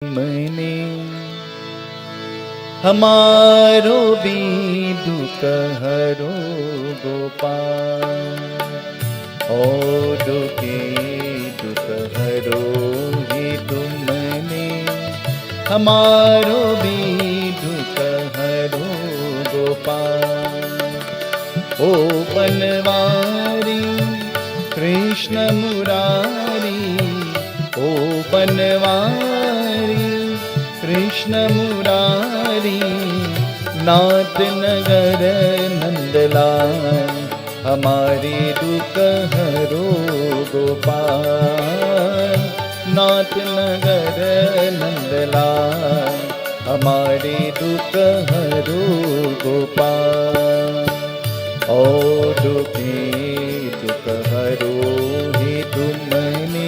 मने हमारो भी दुख हरो गोपाल, और के दुख हरो ही तुमने, हमारो भी दुख हरो गोपाल। ओ बनवारी कृष्ण मुरारी, ओ बनवारी कृष्ण मुरारी, नाथ नगर नंदलाल, हमारे दुख हरो गोपाल। नाथ नगर नंदलाल, हमारे दुख हरो गोपाल। और दुखी दुख हरो ही तुमने,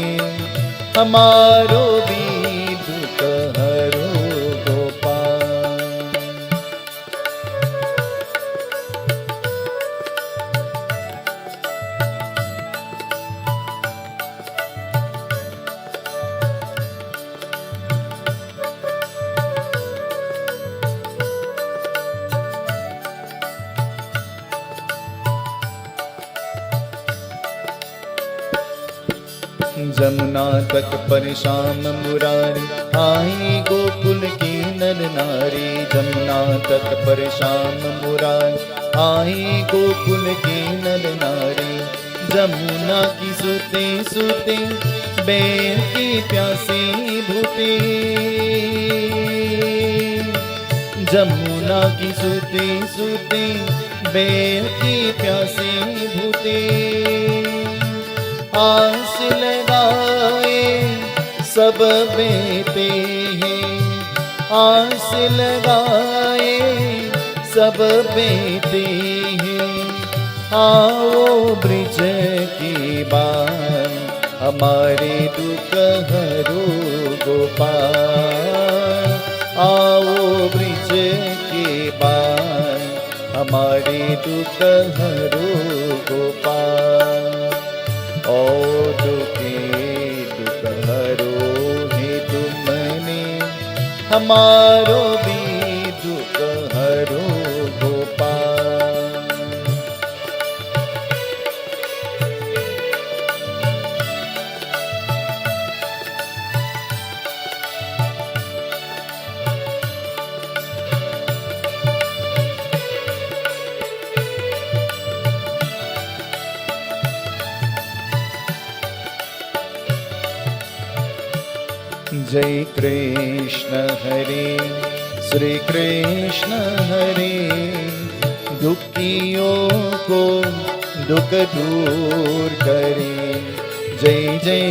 हमारो भी दुख हरो गोपाल। जमुना तक पर श्याम मुरारी, आई गोकुल की नर नारी। जमुना तक पर श्याम मुरारी, आई गोकुल की नर नारी। जमुना की सुते सुते बेर की प्यासी भूते, जमुना की सुते सुते बेर की प्यासी भूते। आस लगाए सब बेते हैं, आस लगाए सब बेते हैं। आओ ब्रिज की बार, हमारे दुख हरो गोपाल। आओ ब्रिज की बार, हमारे दुख हरो गोपाल। और दुखी दुख हरो ही तुमने, हमारो भी दुख हरो गोपाल। जय कृष्ण हरे श्री कृष्ण हरे, दुखियों को दुख दूर करे। जय जय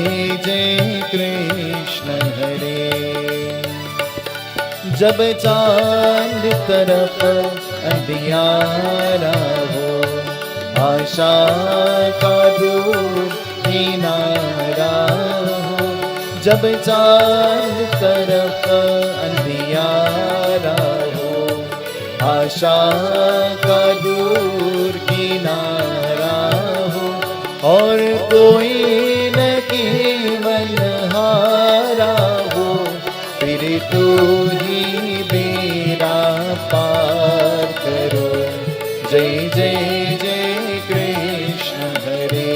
जय कृष्ण हरे। जब चांद तरफ अंधियारा हो, आशा का दूर किनारा हो। जब चांद तरफ अंधियारा हो, आशा का दूर किनारा हो। और कोई न केवल हारा हो, फिर तू ही बेड़ा पार करो। जय जय जय कृष्ण हरे।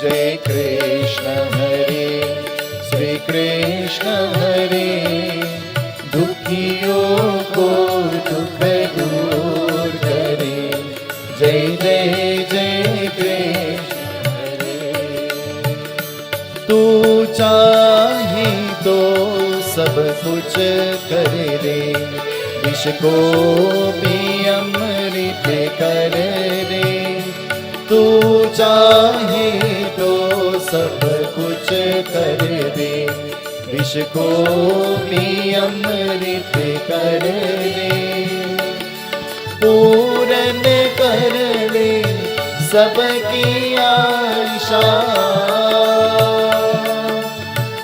जय कृष्ण हरे श्री कृष्ण हरे, दुखियों को दुख दूर करे। जय जय जय कृष्ण हरे। तू चाहे तो सब कुछ कर दे, विष को भी अमृत कर दे। तू चाहे तो सब कुछ कर दे, विष को भी अमृत कर दे। पूरन कर दे सबकी आशा,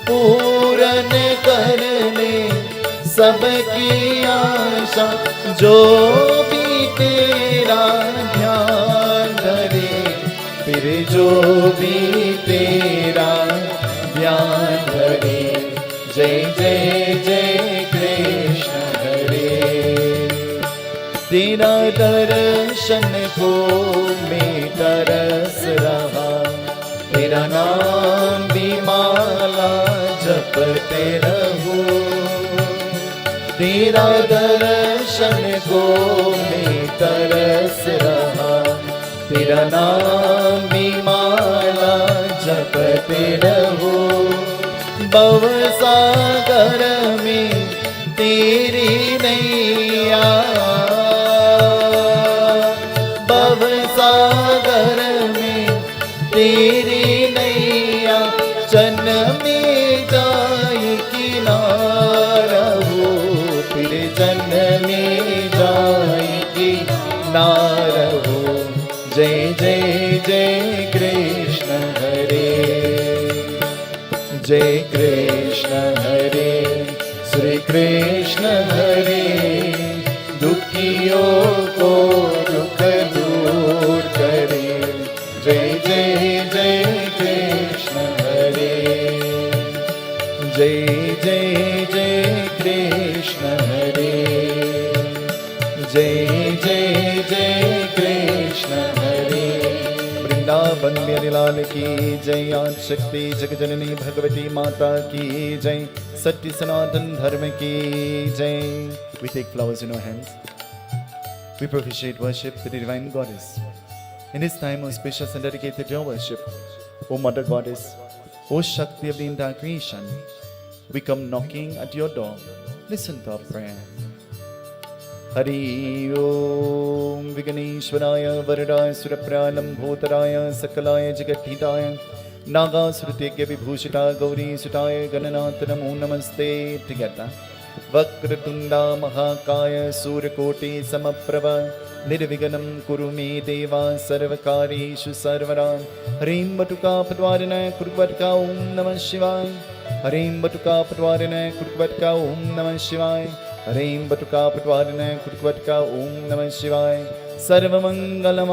पूरन कर दे सबकी आशा। जो भी तेरा ध्यान धरे, फिर जो भी तेरा ध्यान धरे। जय जय जय कृष्ण हरे। तेरा दर्शन को मैं तरस रहा, तेरा नाम भी माला जपते रहूं। तेरा दर्शन को मैं तरस रहा, तेरा नाम भी माला जपते रहूं। भव सागर में तेरी नैया, भव सागर में तेरी नैया, जन्मे जाए किनारा हो, फिर जन्मे जाए किनारा हो। जय जय जय कृष्ण हरे, जय कृष्ण हरे, श्री कृष्ण हरे। दुखियों को दुख दूर करे, जय जय जय कृष्ण हरे। जय जय जय कृष्ण हरे, जय जय जय कृष्ण हरे। वृंदावन मेरे लाल की जय। आदि शक्ति जगजननी भगवती माता की जय। सत्य सनातन धर्म की जय। We take flowers in our hands. We propitiate worship to the divine goddess. In this time of spacious and dedicated your worship, O Mother Goddess, O Shakti of the entire creation, we come knocking at your door. Listen to our prayer. Hari Om Vighaneshwaraya Varadaya Surapralambhotharaya Bhotaraya Sakalaya Jagathitaya Nagasrutya Vibhushita Gauri Sutaya Gananath Namo Namaste. Together. Vakratunda Mahakaya Surakoti Samaprava Nirviganam Kurume Deva Sarvakarishu Sarvara. Harim Batuka Patwarina Kurvatka Om Namah Shivaya. Harim Batuka Patwarina Kurvatka Om Namah Shivaya. Harim Batuka Patwarina Kurvatka Om Namah Shivaya. Sarvamangala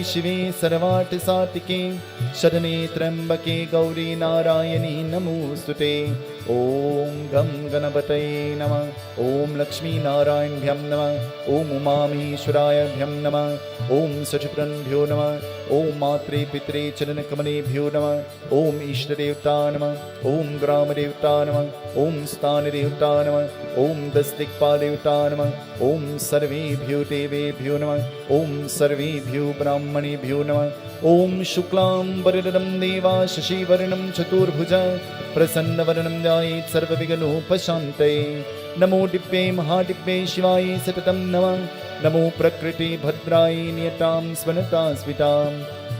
Shive Sarvati Satike Shadane Trambake Gauri Narayani Namostute. Om Gam Ganapataye Namah. Om Lakshmi Narayan Bhyam Namah. Om Umameshwaraya Bhyam Namah. Om Sachiprabhyo Namah. Om Matre Pitre Charankamane Bhyo Namah. Om Ishtadevta Namah. Om Gramadevta Namah. Om Sthanadevta Namah. Om Dastikpadevta Namah. Om Sarvebhyo Devebhyo Namah. Om Sarvebhyo Brahmanebhyo Namah. Om Shuklam Varadam Deva Shashi Varanam Chaturbhuja Prasanna Varanam Jayet Sarva Viganopashante. Namo Dippe Mahadippe Shivaye Satatam Namah. Namo Prakriti Bhadraye Niyatam Svanata Svitam.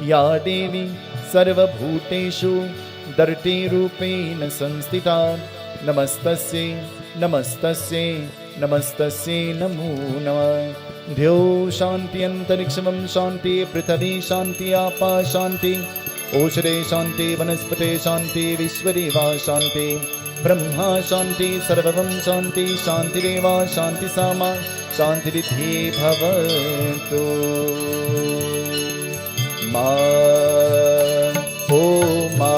Ya Devi Sarva Bhuteshu Darte Rupena Sanstita. Namastasye Namastasye Namastasye Namo Namah. Dhyo Shanti Antarikshamam Shanti Prithvi Shanti Apa Shanti Oshade Shanti Vanaspate Shanti Vishwadeva Shanti Brahma Shanti Sarvavam Shanti Shanti Deva Shanti Sama Shanti Riddhi Bhavantu. Ma Ho Ma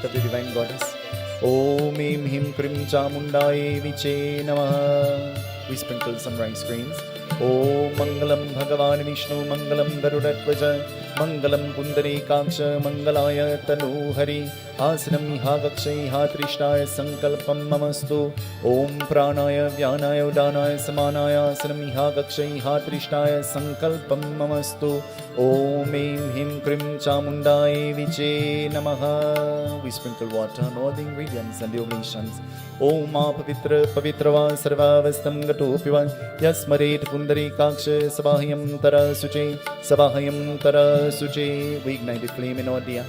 of the divine goddess. Om Him Him Krim Chamundaye Viche Namah. We sprinkle some rice grains. Om Mangalam Bhagavan Vishnu Mangalam Garudatvaja मङ्गलं पुण्डरीकाक्ष मङ्गलाय तनूहरि आसनं इहा कक्षे इहा त्रिष्ठाय सङ्कल्पं ममस्तु ॐ प्राणाय व्यानाय उदानाय समानाय आसनं इहा कक्षे इहा त्रिष्ठाय सङ्कल्पं ममस्तु ॐ ऐं ह्रीं क्रीं चामुण्डाय विचे नमः. We sprinkle water on all the ingredients and the oblations. ॐ मा पवित्र पवित्र वा सर्वावस्थं गतोऽपि वा यस्मरेत् Pundarikaksha सबाह्यं तरशुचे सबाह्यं तरशुचे. We ignite the flame in our diya.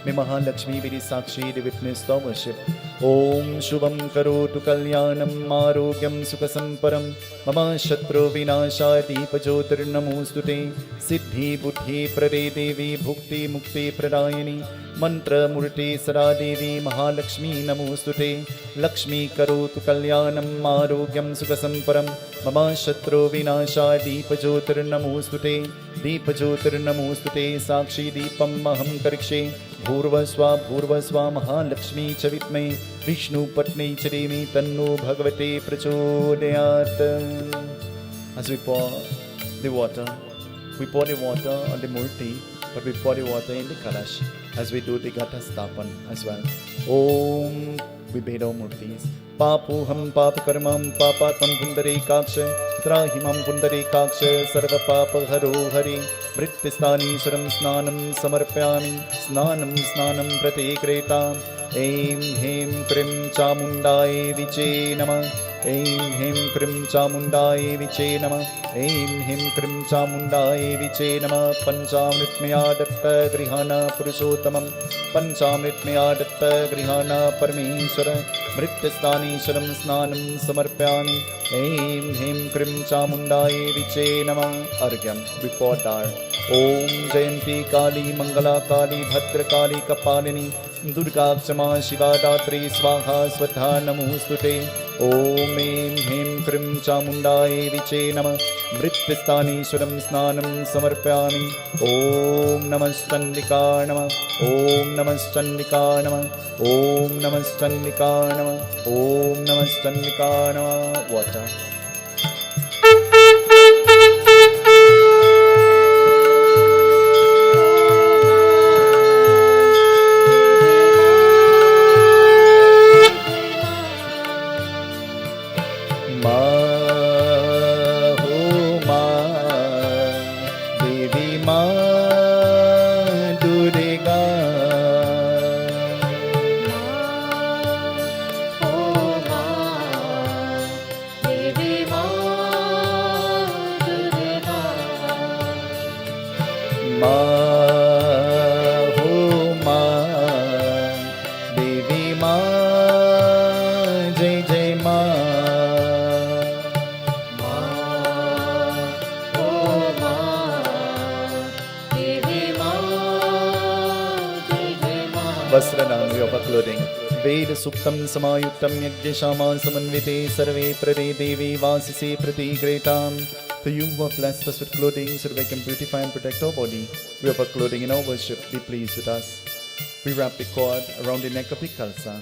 May Mahalakshmi be the Sakshi, the witness to worship. Om Shubham Karotu Kalyanam Arogyam Sukhasamparam Mama Shatru Vinashaya Deepajyotir Namostute Siddhi Buddhi Prade Devi Bhukti Mukti Pradayani Mantra Murti Sada Devi Mahalakshmi Namostute Lakshmi Karotu Kalyanam Arogyam Sukhasamparam Mama Shatru Vinashaya Deepajyotir Namostute Deepajyotir Namostute Sakshi Deepam Maham Karikshe भूर्वस्वा Mahalakshmi च विद्महे विष्णुपत्नी च देवी तन्नो भगवते प्रचोदयात्. As we pour the water on the murti, but we pour the water in the kalash as we do the ghata stapan as well. Om, we bathe our murtis. Papuham papakarmam papatam pundarikaksha trahimam pundarikaksha sarva papa haro hari vrittisthaneeswaram snanam samarpyami snanam pratikretam. Aim Him Krim Chamundaye Viche Namah. Aim Him Krim Chamundaye Viche Namah. Aim Him Krim Chamundaye Viche Namah. Panchamritmaya Datta Grihana Purushottamam Panchamritmaya Datta Grihana Parameshwara Mrityasthaneeswaram Snanam Samarpyami. Aim Him Krim Chamundaye Viche Namah. Argyam, we pour our Om Jayanti Kali Mangala Kali Bhadra Kali Kapalini Durga Kshama Shiva Datri Swaha Swatha Namostute. Om Aim Him Krim Chamundaye Viche Namah. Mrityasthaneeswaram Snanam Samarpyami. Om Namaskandika Namah. Om Namaskandika Namah. Om Namaskandika Namah. Om Namaskandika Namah. Water. Vasranam, we offer clothing. Veda Suktam Samayuktam Yajnashama Samanvite Sarve Prade Devi Vasise Pratigretam. To you who have blessed us with clothing so that we can beautify and protect our body, we offer clothing in our worship. Be pleased with us. We wrap the cord around the neck of the Kalsa.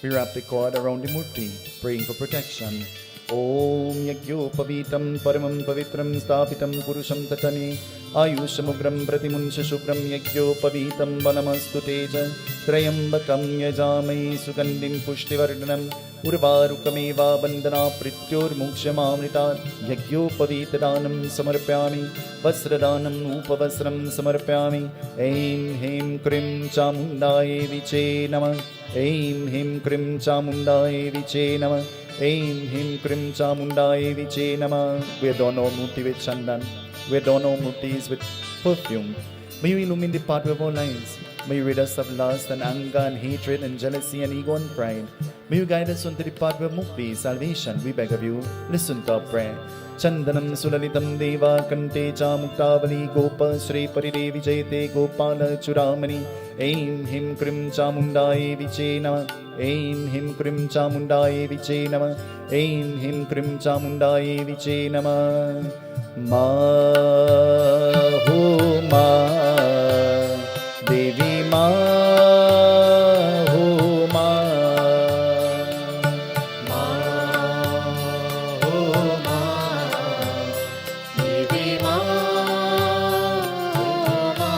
We wrap the cord around the Murti, praying for protection. Om Yagyopavitam Paramam Pavitram Stapitam Purusham Tatani Ayushamugram Pratimunsha Shubram Yagyopavitam Balamastu Teja Trayambakam Yajamai Sugandim Pushtivardhanam Urvarukamiva Bandana Prityor Mukshamamritat Yagyopavitadanam Samarpyami Vasradanam Upavasram Samarpyami Aim Him Krim Chamundaye Viche Namah Aim Him Krim Chamundaye Viche Namah Aim Him Krim Chamundaye Viche Namah. We adorn our murti with chandan. We adorn our murtis with perfume. May you illumine the pathway of our lives. May you rid us of lust and anger and hatred and jealousy and ego and pride. May you guide us onto the pathway of mukti, salvation. We beg of you, listen to our prayer. Chandanam Sulalitam Deva Kante Chamuktavali Gopa Sri Paridevi Jayate Gopala Churamani. Aim Him Krim Chamundaye Viche Namah. Aim Him Krim Chamundaye Viche Namah. Aim Him Krim Chamundaye Viche Namah. Maho Ma Devi Maho Ma Maho Ma Devi Maho Ma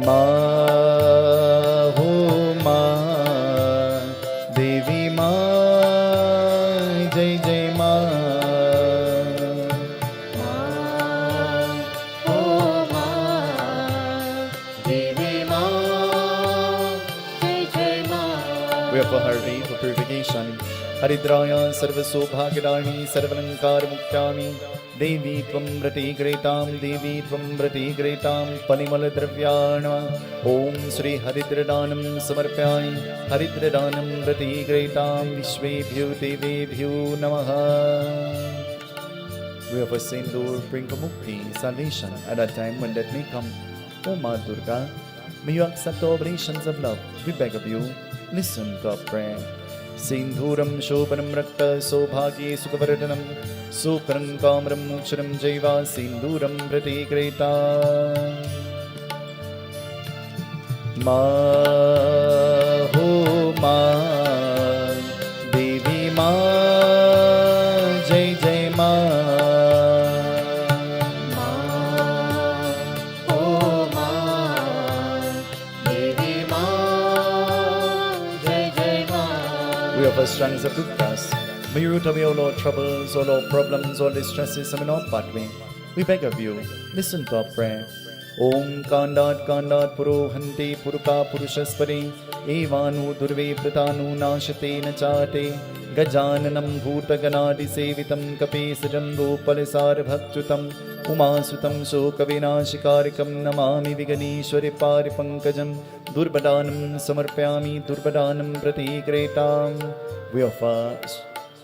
माँ हो माँ, देवी माँ, जय जय माँ। We offer her wreath of purification. Haridraya sarvasaubhagyadani sarvalankarmuktami. Devi tvam vrati gretam, Devi tvam vrati gretam, Panimala dravyana. Om Shri Haridradanam samarpyami. Haridradanam vrati gretam, Vishwebhyo devebhyo namaha. We offer Sindur, bring mukti, salvation at a time when death may come. O Ma Durga, may you accept the oblations of love. We beg of you, listen to our prayer. Sindhuram Shobhanam Rakta Sobhagye Sukhavardhanam Sukharam Kamram Muksharam Jaiva Sindhuram Prati Greta. Ma ho ma, Devi ma, Jai Jai ma. We offer strands of dukkas. May you root away all our troubles, all our problems, all distresses from our pathway. We beg of you, listen to our prayer. Om Kandat Kandat Purohante Puruka Purushaspare Evanu Durve Pratanu Nashate Nachate Gajananam Bhuta Ganadi Sevitam Kapesajam Gopalisar Bhaktutam Umasutam Shokavinashikarikam Namami Viganishwari Paripankajam Durbadanam Samarpyami Durbadanam Prati Gretam. We offer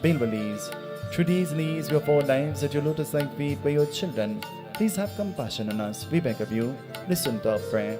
Bilva leaves. Through these leaves we offer lives at your lotus-like feet by your children. Please have compassion on us, we beg of you. Listen to our prayer.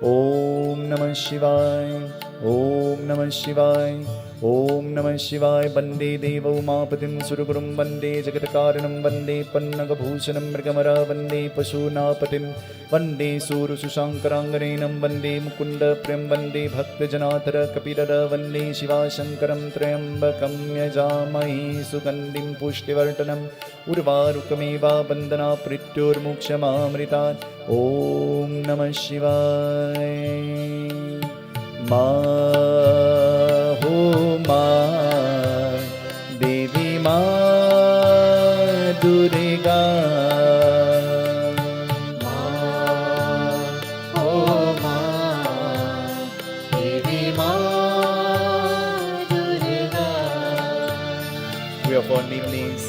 Om Namah Shivaya, Om Namah Shivaya, Om Namah Shivaya. Bande Deva Umapatim Surugurum Bande Jagatakaranam Bande Pannagabhushanam Mrigamara Bande Pashunapatim Bande Suru Sushankaranganenam Bande Mukunda Prem Bande Bhakta Janatara Kapidara Bande Shiva Shankaram Triambakam Yajamahi Sugandim Pushtivartanam Urvarukameva Bandana Prittur Mukshamamritat. Om Namah Shivaya. Ma ho ma, Devi ma Durga. Ma ho ma, Devi ma Durga. We offer neem leaves.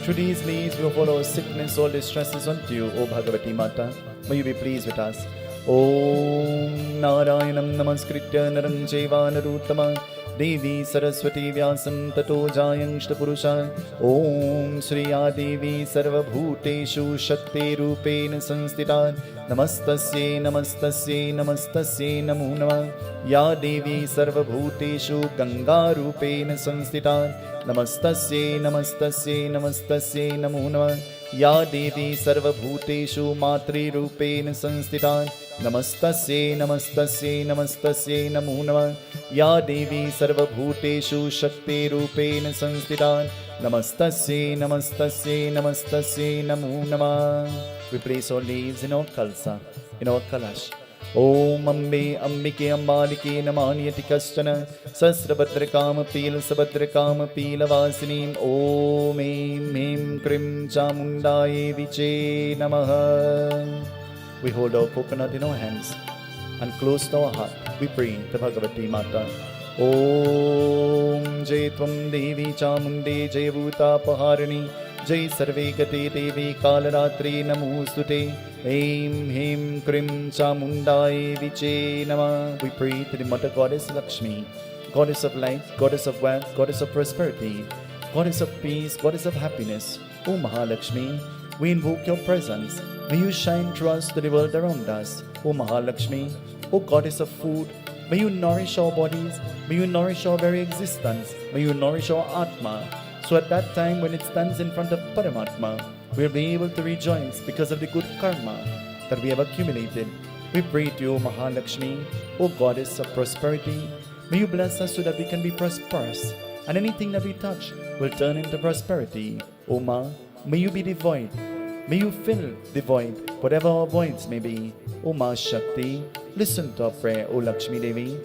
Through these leaves we offer all sickness, all distresses unto you, O Bhagavati Mata. May you be pleased with us. Om Narayanam Namaskritya Naram Chaiva Narottama Devi Saraswati Vyasam Tato Jayangshta Purusha. Om Shri Adevi Sarva Bhuteshu Shakti Rupena Sanstita. Namastasye Namastasye Namastasye Namo Namah. Ya Devi Sarva Bhuteshu Ganga Rupena Sanstita. Namastasye Namastasye Namastasye Namo Namah. Ya Devi Sarva Bhuteshu Matri Rupena Sanstita. Namastasye Namastasye Namastasye Namo Namah. Ya Devi Sarva Bhuteshu Shakti Rupena Sanstita. Namastasye Namastasye Namastasye Namo Namah. We place our leaves in our kalsa, in our kalash. Om Ambe Ambike Ambalike Namanyati Kastana Sasrabhadrakam Pila Sabhadrakam Pila Vasinim. Om Em Hem Krim Chamundaye Viche Namaha. We hold our coconut in our hands and close to our heart. We pray to Bhagavati Mata. Om Jai Tvam Devi Chamunde Jai Bhuta Paharani Jai Sarve Gate Devi Kalaratri Namostute. Aim Him Krim Chamundaye Viche Nama. We pray to the Mother Goddess Lakshmi, Goddess of life, Goddess of wealth, Goddess of prosperity, Goddess of peace, Goddess of happiness. O Mahalakshmi, we invoke your presence. May you shine through us to the world around us. O Mahalakshmi, O Goddess of food, may you nourish our bodies, may you nourish our very existence, may you nourish our Atma. So at that time when it stands in front of Paramatma, we'll be able to rejoice because of the good karma that we have accumulated. We pray to you, Mahalakshmi, O Goddess of prosperity. May you bless us so that we can be prosperous, and anything that we touch will turn into prosperity. O Ma, may you be the void. May you fill the void, whatever our voids may be. O Ma Shakti, Listen to our prayer, O Lakshmi Devi.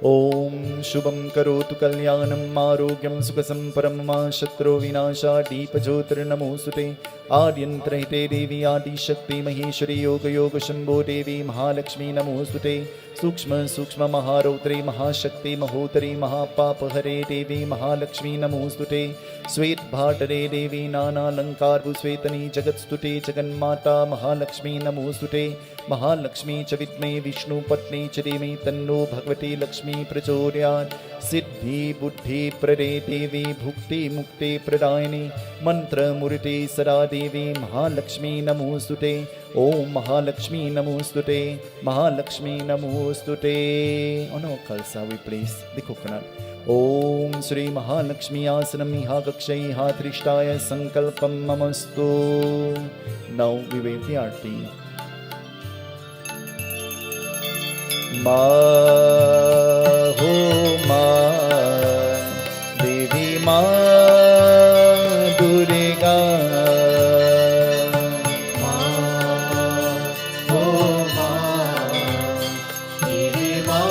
Om Shubham Karotu Kalyanam Arogyam Sukasam Paramama Shatru Vinasha Deepa Jyotir Namosute Adyantrahite Devi Adi Shakti Maheshwari Yoga Yoga Shambho Devi Mahalakshmi Namosute Sukshma Sukshma Maharotri Mahashakti Mahotari Mahapapahare Devi Mahalakshmi Namosute Svet Bhatare Devi Nana Lankar Bhusvetani Jagatstute Jaganmata Mahalakshmi Namosute Mahalakshmi Chavitme Vishnu Patni Chadimi Tanno Bhagavati Lakshmi Prachodhyat Siddhi Buddhi Prade Devi Bhukti Mukti Pradayani Mantra Murti Sada Devi Mahalakshmi Namostute Om Mahalakshmi Namostute Mahalakshmi Namostute. On our kalsa we place the coconut. Om Sri Mahalakshmi Asanam Iha Kakshai Ha Trishtaya Sankalpam Mamastu. Now we wave the arati. Ma ho ma Devi ma Durga ma ho ma Devi ma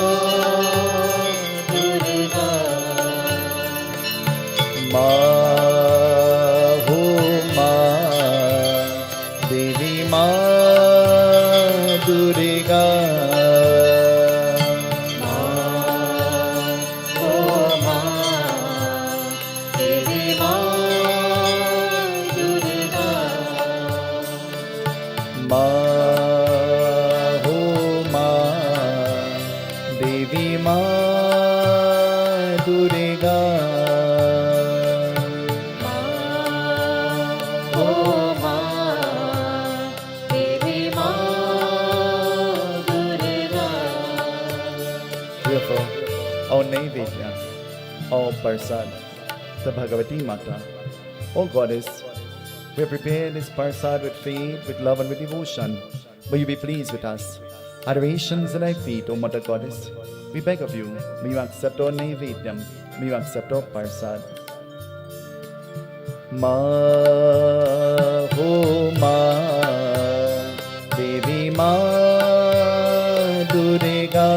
Durga ma ho ma Devi ma Durga O Persad, the Bhagavati Mata. O Goddess, we have prepared this Persad with faith, with love and with devotion. May you be pleased with us. Adorations at thy feet, O Mother Goddess. We beg of you, may you accept our Naivedyam, may you accept our Persad. Ma ho ma Devi ma Durga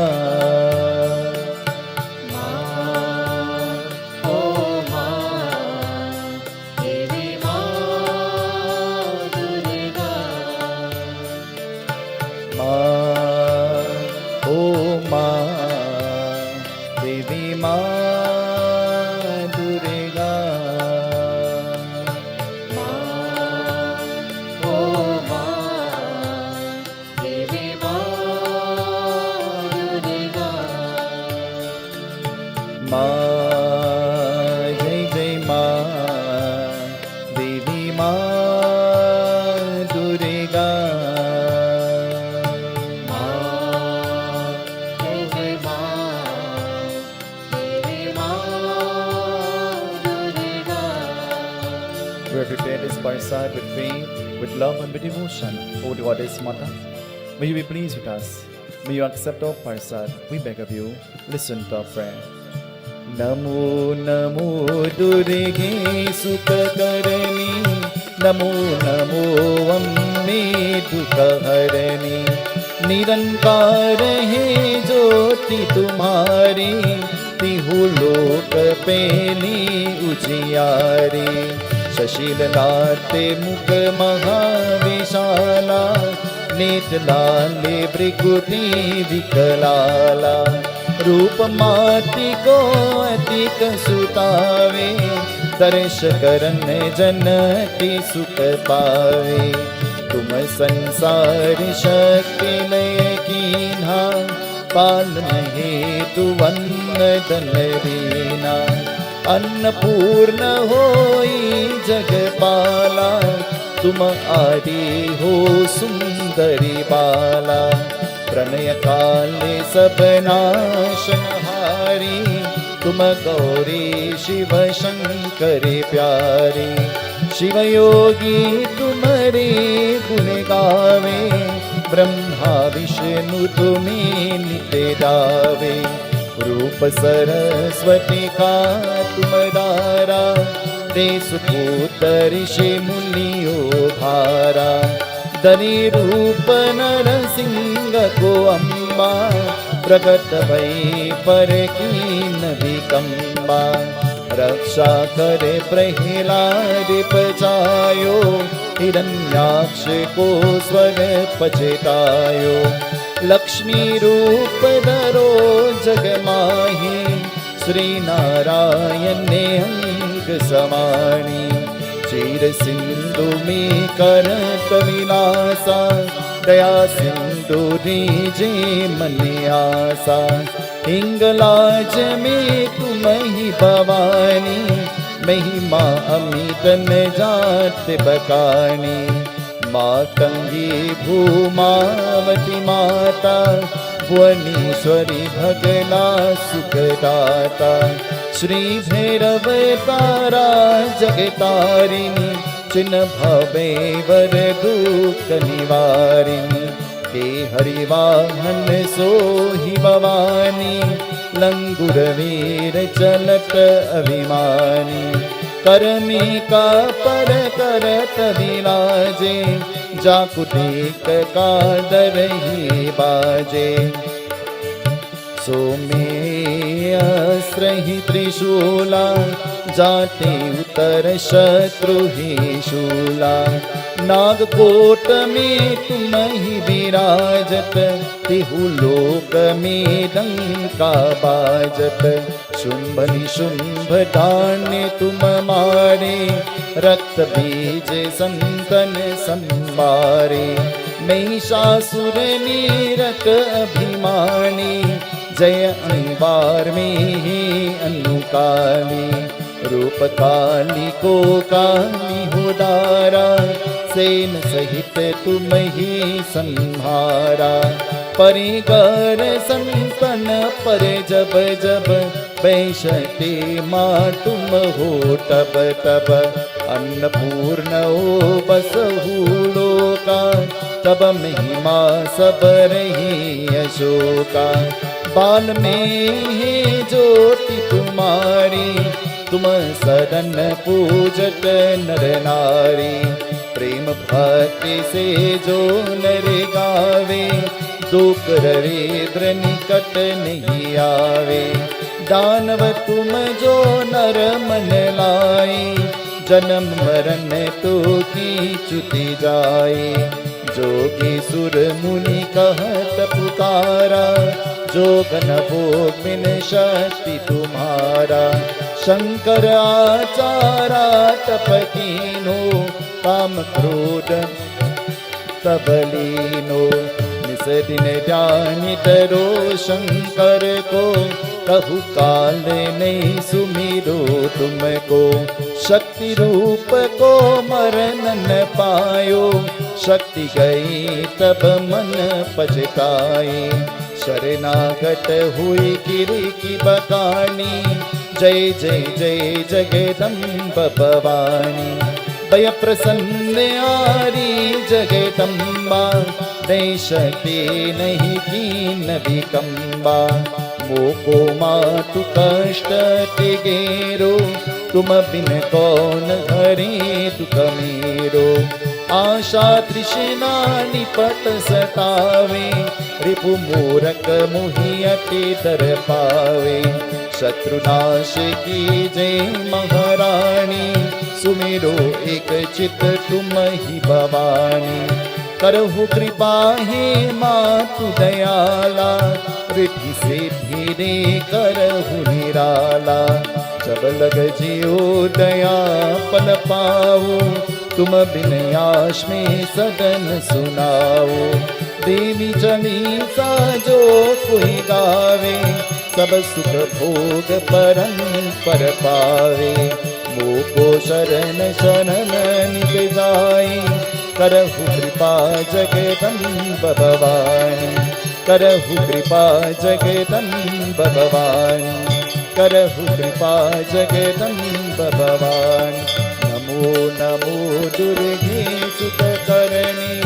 Persad with faith, with love and with devotion. O Goddess Mata, may you be pleased with us. May you accept our Persad. We beg of you, listen to our prayer. Namo Namo Durge Sukha Karani Namo Namo Amme Dukha Harani Nirankar hai jyoti tumhari Tihu lok pehli ujiyari Shashilate Mukh Mahavishala Netlale Briguti Vikalala Rupamati ko atik sutave Darsh karan janati sukh pave Tum sansar shakti lay kinha Palna hetu vandan reena Annapurna होई जगपाला तुम आदि हो सुंदरी बाला प्रणय काले सब नाशनहारी तुम गौरी शिव शंकर प्यारी शिव योगी तुम्हारे गुण गावे ब्रह्मा विष्णु तुम्हें नित्य गावे रूप सरस्वती का तुम्हारा देश पुत्र ऋषि मुनियो भारा धनी रूप नरसिंह को अम्बा, प्रकट भई पर कीन विकम्बा। रक्षा करे प्रहलाद पचायो, हिरण्याक्ष को स्वर पचेतायो। लक्ष्मी रूप धरो जग माही, श्री नारायण ने अंग समानी। चीर सिंधु में करत विलासा, दया सिंधु रीजे मन आसा। हिंगलाज में तुम ही भवानी, महिमा अमित न जात बकानी। मातंगी भूमावती माता, भुवनेश्वरी भगला सुखदाता। श्री भैरव तारा जगतारिणी, चिन्ह भवे वर दुख निवारिणी। के हरिवाहन सोहि भवानी, लंगुर वीर चलत अभिमानी। करमी का पर करत विराजे, जाकुटेक का दरही बाजे। सोमे अस्त्र ही त्रिशूला, जाते उतर शत्रु ही शूला। नागकोट में तुम ही विराजत, तिहु लोक में डंका बाजत। शुंभ निशुंभ दान्य तुम मारे, रक्त बीज संतन संवारे। महिषासुर नीरक अभिमानी, जय अंबार में ही अनुकाली। रूप काली को काली हो दारा, सेन सहित तुम ही संहारा। परिगर संतन पर जब जब, बैशते माँ तुम हो तब तब। अन्नपूर्ण ओ बसहु लोका, तब महिमा सब रही अशोका। बाल में है ज्योति तुम्हारी, तुम सदन पूजत नर नारी। प्रेम भक्ति से जो नर गावे, दुख दरिद्र निकट नहीं आवे। दानव तुम जो नर मन लाई, जन्म मरण तो की च्युति जाए। जोगी सुर मुनि कहत पुकारा, जोगन भोग बिन शक्ति तुम्हारा। शंकर आचारा तप कीनो, काम क्रोध सबलीनो। निस दिन ध्यानित रो शंकर को, कहु काल नहीं सुमिरो तुमको। शक्ति रूप को मरण न पायो, शक्ति गई तब मन पछताए। शरणागत हुई गिरि की बकानी, जय जय जय जगदम्ब भवानी। भय प्रसन्न आरी जगदम्बा, दैशते नहीं कीन विकम्बा। मोको मातु कष्ट तिगेरो, तुम बिन कौन हरे दुख मेरो। आशा तृष्णा निपट सतावे, रिपु मूरख मुहि अति दर पावे। शत्रुनाश की जय महारानी, सुमिरो एक चित तुम ही भवानी। करहु कृपा हे मातु दयाला, रिद्धि से धीरे करहु निराला। जब लग जियो दया पल पाओ, तुम बिन आश में सदन सुनाओ। देवी चालीसा जो कोई गावे, सब सुख भोग परम पर पावे। मोको शरण शरण निक जाई, करहु कृपा जगदम्ब भवानी। करहु कृपा जगदम्ब भवानी, करहु कृपा जगदम्ब भवानी। नमो नमो दुर्गे सुतकरणी,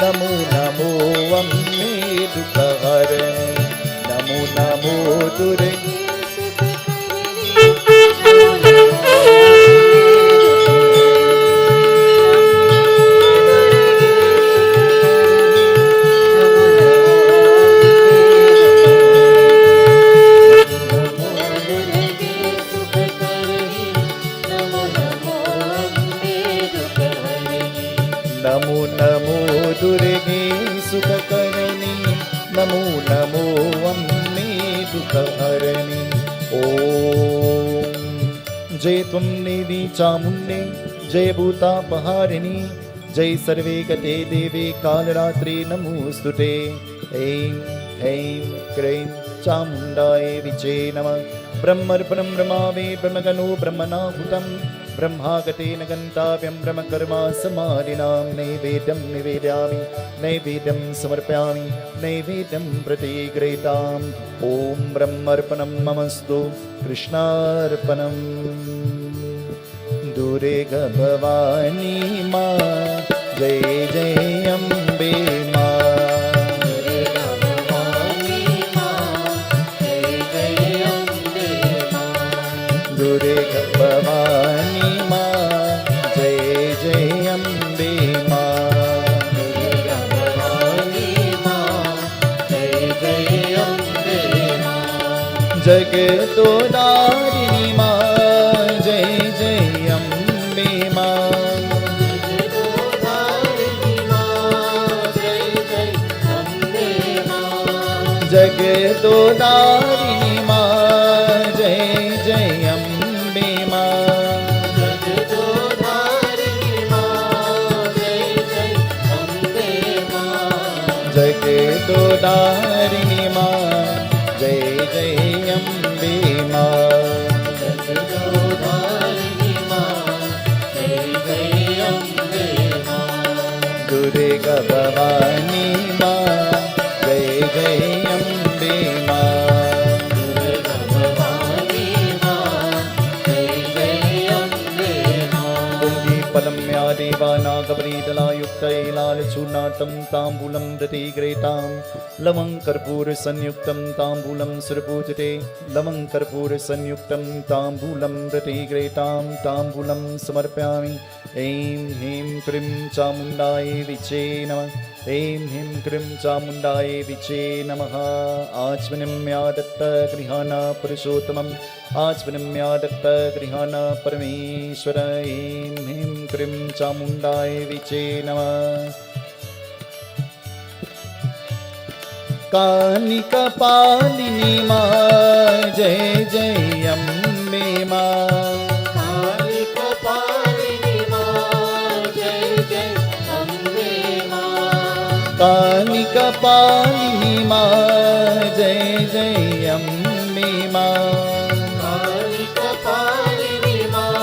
नमो नमो अम्बे दुःखहरणी। नमो नमो दुर्गे सुखकरणी नमो नमो अम्बे दुःखहरणी। ओम जय त्वं देवी चामुण्डे जय भूतापहारिणी जय सर्वे गते देवे कालरात्रि नमोस्तुते। ऐं ह्रीं क्लीं चामुण्डाय विचे नमः। ब्रह्मर्पणं ब्रह्मावे ब्रह्मगणो ब्रह्मणाहुतं ब्रह्मागतेन गन्तव्यं ब्रह्मकर्मा समाधिनां। नैवेद्यं निवेदयामि नैवेद्यं समर्पयामि नैवेद्यं प्रतिगृहीताम्। ॐ ब्रह्मर्पणं ममस्तु कृष्णार्पणम्। दुर्गे भवानी माँ जय जय अम्बे माँ। दुर्गे भवानी माँ जय जय अम्बे माँ। दुर्गे भवानी माँ जय जय अम्बे माँ। जगदोदारिणी माँ जय जय अम्बे माँ। जगदोदारिणी माँ जय जय अम्बे माँ। जगदोदारिणी माँ जय जय अम्बे माँ। जगदोदारिणी माँ जय जय अम्बे माँ। जगदोदारिणी माँ जय जय अम्बे माँ। जगदोदारिणी माँ जय जय अम्बे माँ। दुर्गे भवानी माँ जय जय अम्बे माँ। देवानागवरीदलायुक्तैलालचूर्णातं ताम्बूलं प्रतिगृहीतां। लवङ्कर्पूरसंयुक्तं ताम्बूलं सुरपूजिते। लवङ्कर्पूरसंयुक्तं ताम्बूलं प्रतिगृहीतां ताम्बूलं समर्पयामि। ऐं ह्रीं क्लीं चामुण्डाय विचे नमः। ऐं ह्रीं क्लीं चामुण्डाय विचे नमः। आचमनीं दत्त गृहाणा पुरुषोत्तमम्। आचमनीं दत्त गृहाणा परमेश्वर। ऐं ह्रीं क्लीं चामुण्डाय विचे नमः। कालिकपालिनी माँ जय जय अम्बे माँ। कालिकपालिनी माँ जय जय अम्बे माँ। कालिकपालिनी माँ जय जय अम्बे माँ। कालिकपालिनी माँ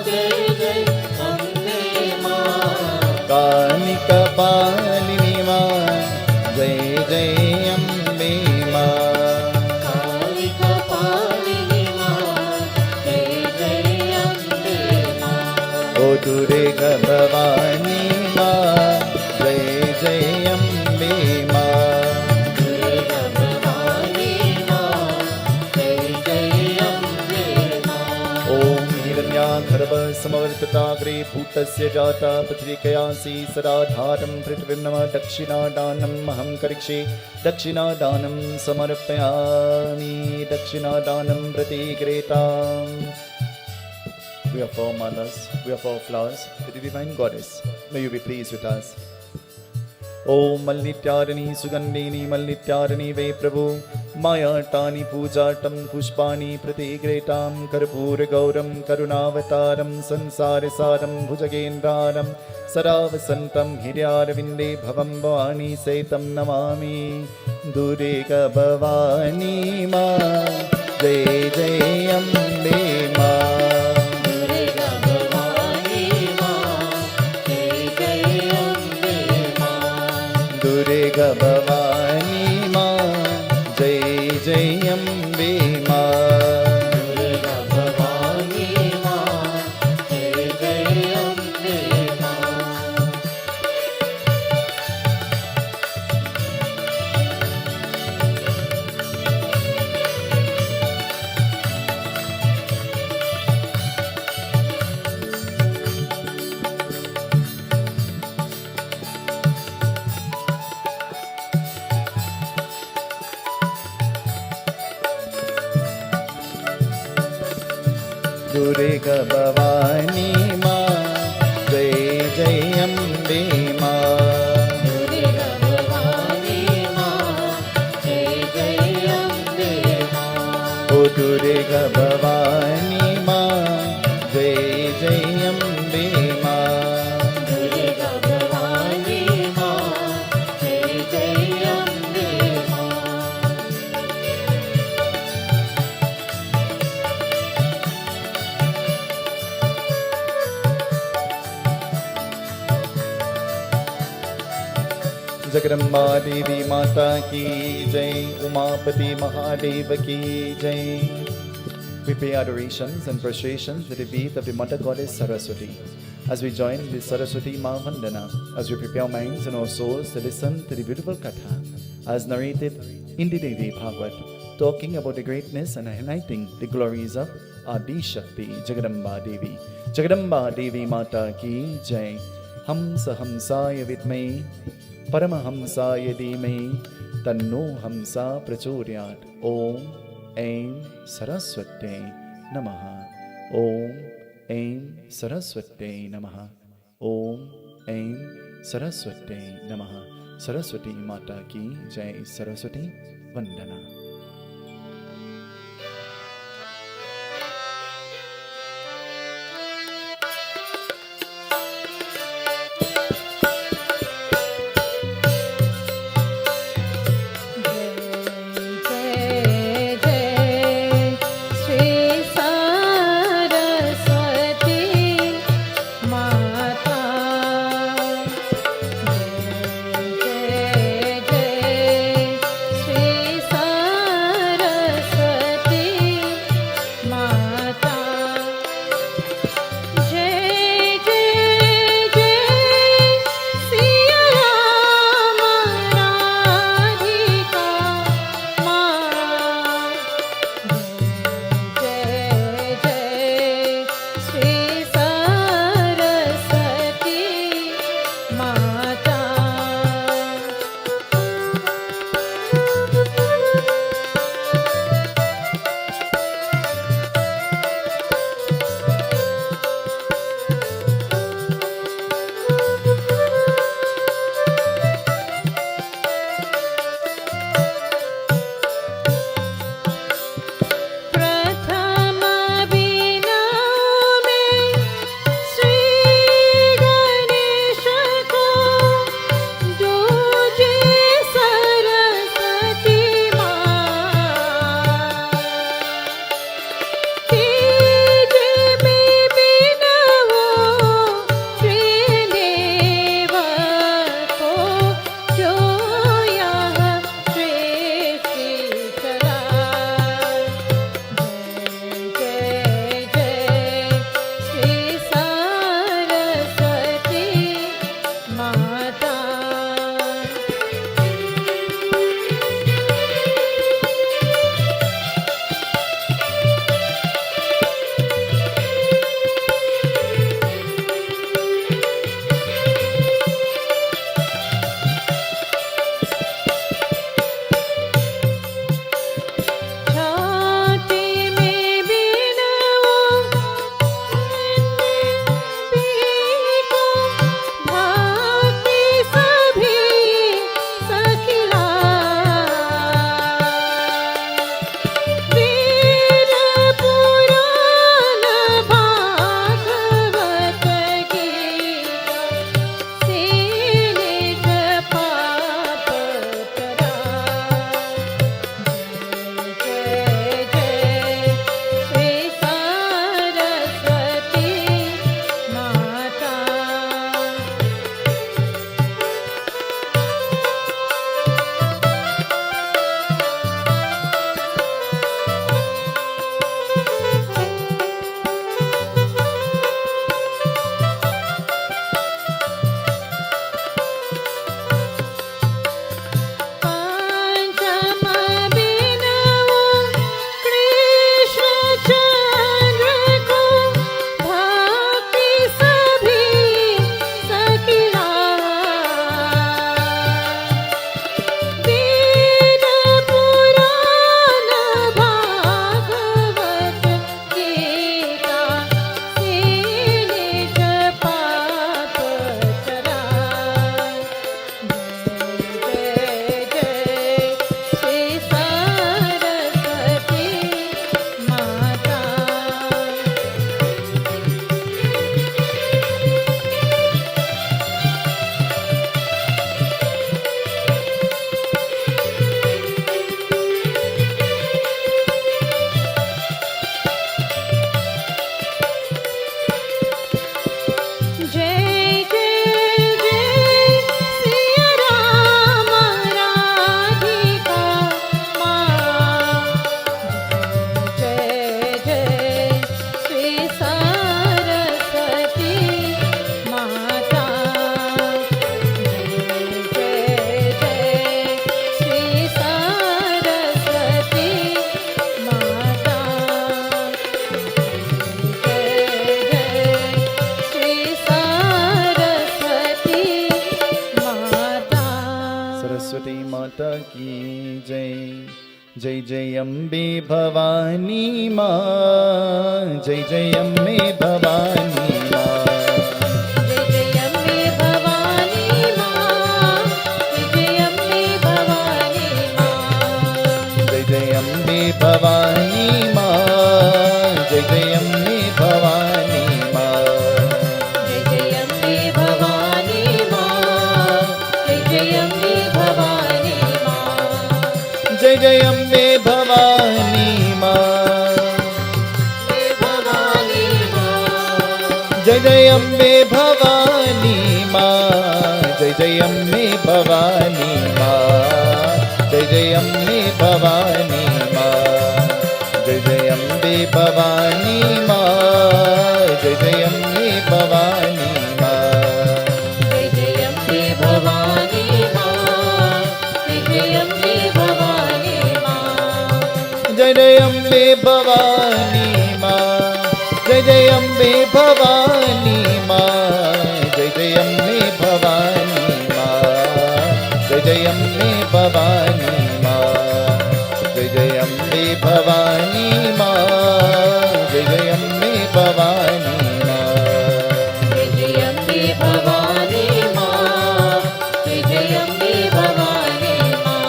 जय जय अम्बे माँ। कालिकपालिनी माँ जय जय अम्बे माँ। कालिकपालिनी माँ जय जय अम्बे माँ। ओ दुर्गे भवानी माँ जय जय अम्बे माँ। दुर्गे भवानी माँ जय जय अम्बे माँ। ओम हिरण्यागर्भ समवर्तिताग्रे भूतस्य जाता पृथ्वीकयासि सदाधारं पृथ्वीं नमः। दक्षिणादानम् अहं करिष्ये दक्षिणादानं समर्पयामि दक्षिणादानं प्रतिगृहीताम्। We offer manas, we offer flowers to the divine goddess. May you be pleased with us. ओम मल्लित्यारिणी सुगंधिनी मल्लित्यारिणी वे प्रभु मायाटानि पूजाटं पुष्पाणि प्रतिगृहीतां। कर्पूर गौरं करुणावतारं संसारसारं भुजगेन्द्रारं सदा वसन्तं हृदयारविन्दे भवं भवानी सहितं नमामि। दुर्गे भवानी माँ जय जय अम्बे माँ। दुर्गे भवानी माँ जय जय अम्बे माँ। दुर्गे भवानी माँ जय जय अम्बे माँ। दुर्गे भवानी माँ जय जय अम्बे माँ। दुर्गे दुर्गा भवानी माँ, जय जय अम्बे माँ। दुर्गा भवानी माँ, जय जय अम्बे माँ। जगदम्बा देवी माता की जय, उमापति महादेव की जय। We pay adorations and prostrations to the feet of the Mother Goddess Saraswati. As we join the Saraswati Ma Vandana, as we prepare our minds and our souls to listen to the beautiful Katha, as narrated in the Devi Bhagavad, talking about the greatness and highlighting the glories of Adi Shakti, Jagadamba Devi. Jagadamba Devi Mata ki jai. Hamsa Hamsaya Vidmai, Paramahamsaya Dhimai, Tanno Hamsa Prachodyat. Om Aim Saraswate Namaha. Om Aim Saraswate Namaha. Om Aim Saraswate Namaha. Saraswati Mata ki jai. Saraswati Vandana. Saraswati Saraswati माता की जय। जय जय अम्बे भवानी माँ, जय जय अम्बे भवानी माँ। जय जय अम्बे भवानी माँ, जय जय अम्बे भवानी माँ। जय जय अम्बे भवानी माँ, जय जय अम्बे भवानी माँ। जय जय अम्बे भवानी माँ, जय जय अम्बे भवानी माँ। जय जय अम्बे भवानी माँ, भवानी माँ। जय जय अम्बे भवानी माँ, जय जय अम्बे भवानी माँ। जय जय अम्बे भवानी माँ, जय जय अम्बे भवानी माँ। जय जय अम्बे भवानी माँ। जय जय अम्बे भवानी माँ, जय जय अम्बे भवानी माँ। जय जय अम्बे भवानी माँ, जय जय अम्बे भवानी माँ। जय जय अम्बे भवानी माँ, जय जय अम्बे भवानी माँ। जय जय अम्बे भवानी माँ, जय जय अम्बे भवानी माँ। जय जय अम्बे भवानी माँ, जय जय अम्बे भवानी माँ।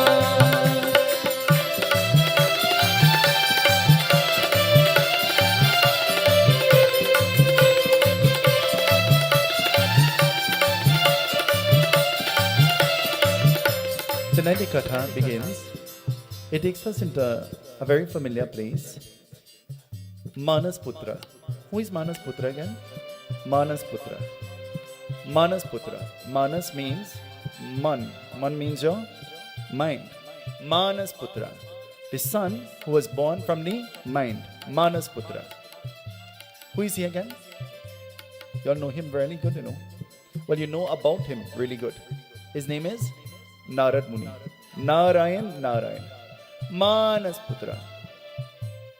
Tonight the Katha begins. It takes us into a very familiar place. Manas Putra. Who is Manas Putra again? Manas Putra. Manas Putra. Manas means man. Man means your mind. Manas Putra. The son who was born from the mind. Manas Putra. Who is he again? You all know him really good, you know. Well, you know about him really good. His name is Narad Muni. Narayan. Manas Putra.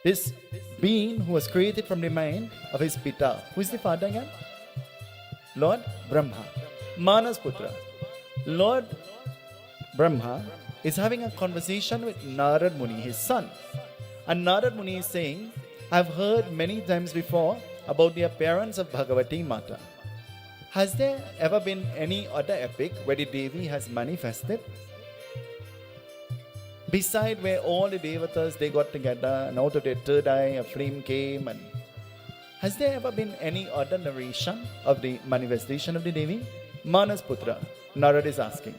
This being who was created from the mind of his Pita. Who is the father again? Lord Brahma. Manas Putra. Lord Brahma is having a conversation with Narad Muni, his son. And Narad Muni is saying, I've heard many times before about the appearance of Bhagavati Mata. Has there ever been any other epic where the Devi has manifested? Beside where all the Devatas, they got together and out of their third eye a flame came. And has there ever been any other narration of the manifestation of the Devi? Manas Putra, Narad is asking.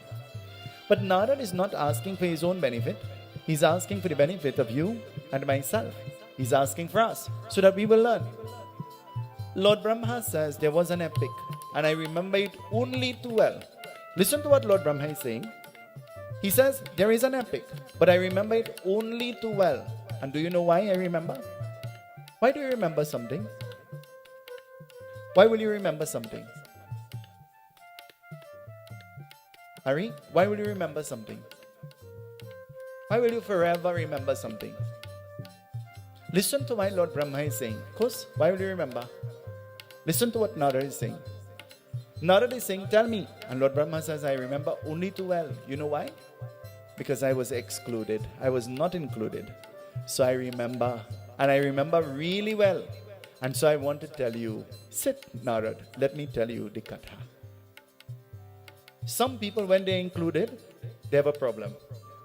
But Narad is not asking for his own benefit. He's asking for the benefit of you and myself. He's asking for us so that we will learn. Lord Brahma says there was an epic and I remember it only too well. Listen to what Lord Brahma is saying. He says there is an epic, but I remember it only too well. And do you know why I remember? Why do you remember something? Why will you remember something? Hari, why will you remember something? Why will you forever remember something? Listen to why Lord Brahma is saying. Course, why will you remember? Listen to what Narada is saying. Narada is saying, tell me. And Lord Brahma says, I remember only too well. You know why? Because I was excluded. I was not included. So I remember. And I remember really well. And so I want to tell you, sit Narad, let me tell you the Katha. Some people when they're included, they have a problem.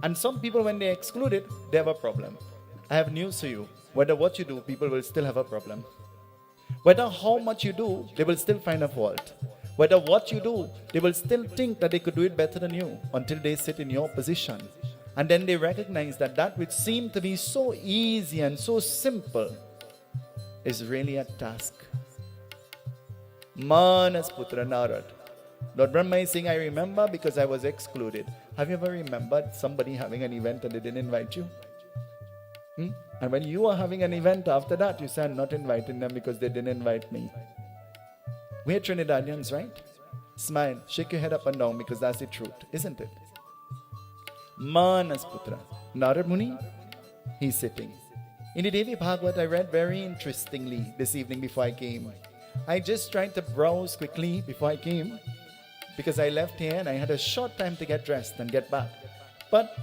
And some people when they're excluded, they have a problem. I have news for you. Whether what you do, people will still have a problem. Whether how much you do, they will still find a fault. Whether what you do, they will still think that they could do it better than you until they sit in your position. And then they recognize that that which seemed to be so easy and so simple is really a task. Manas Putra Narad. Lord Brahma is saying, I remember because I was excluded. Have you ever remembered somebody having an event and they didn't invite you? And when you are having an event after that, you say, I'm not inviting them because they didn't invite me. We're Trinidadians, right? Smile, shake your head up and down because that's the truth, isn't it? Manas Putra. Narad Muni, he's sitting. In the Devi Bhagavad, I read very interestingly this evening before I came. I just tried to browse quickly before I came because I left here and I had a short time to get dressed and get back. But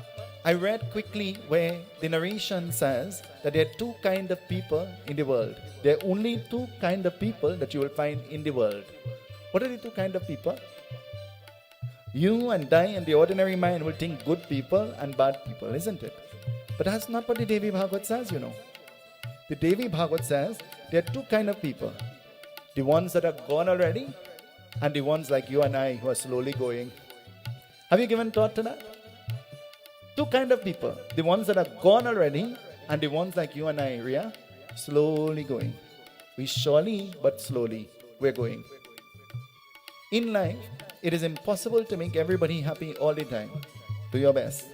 I read quickly where the narration says that there are two kind of people in the world. There are only two kind of people that you will find in the world. What are the two kind of people? You and I and the ordinary mind will think good people and bad people, isn't it? But that's not what the Devi Bhagavad says, you know. The Devi Bhagavad says there are two kind of people. The ones that are gone already and the ones like you and I who are slowly going. Have you given thought to that? Two kind of people. The ones that are gone already and the ones like you and I, Ria, slowly going. We surely but slowly we're going. In life, it is impossible to make everybody happy all the time. Do your best.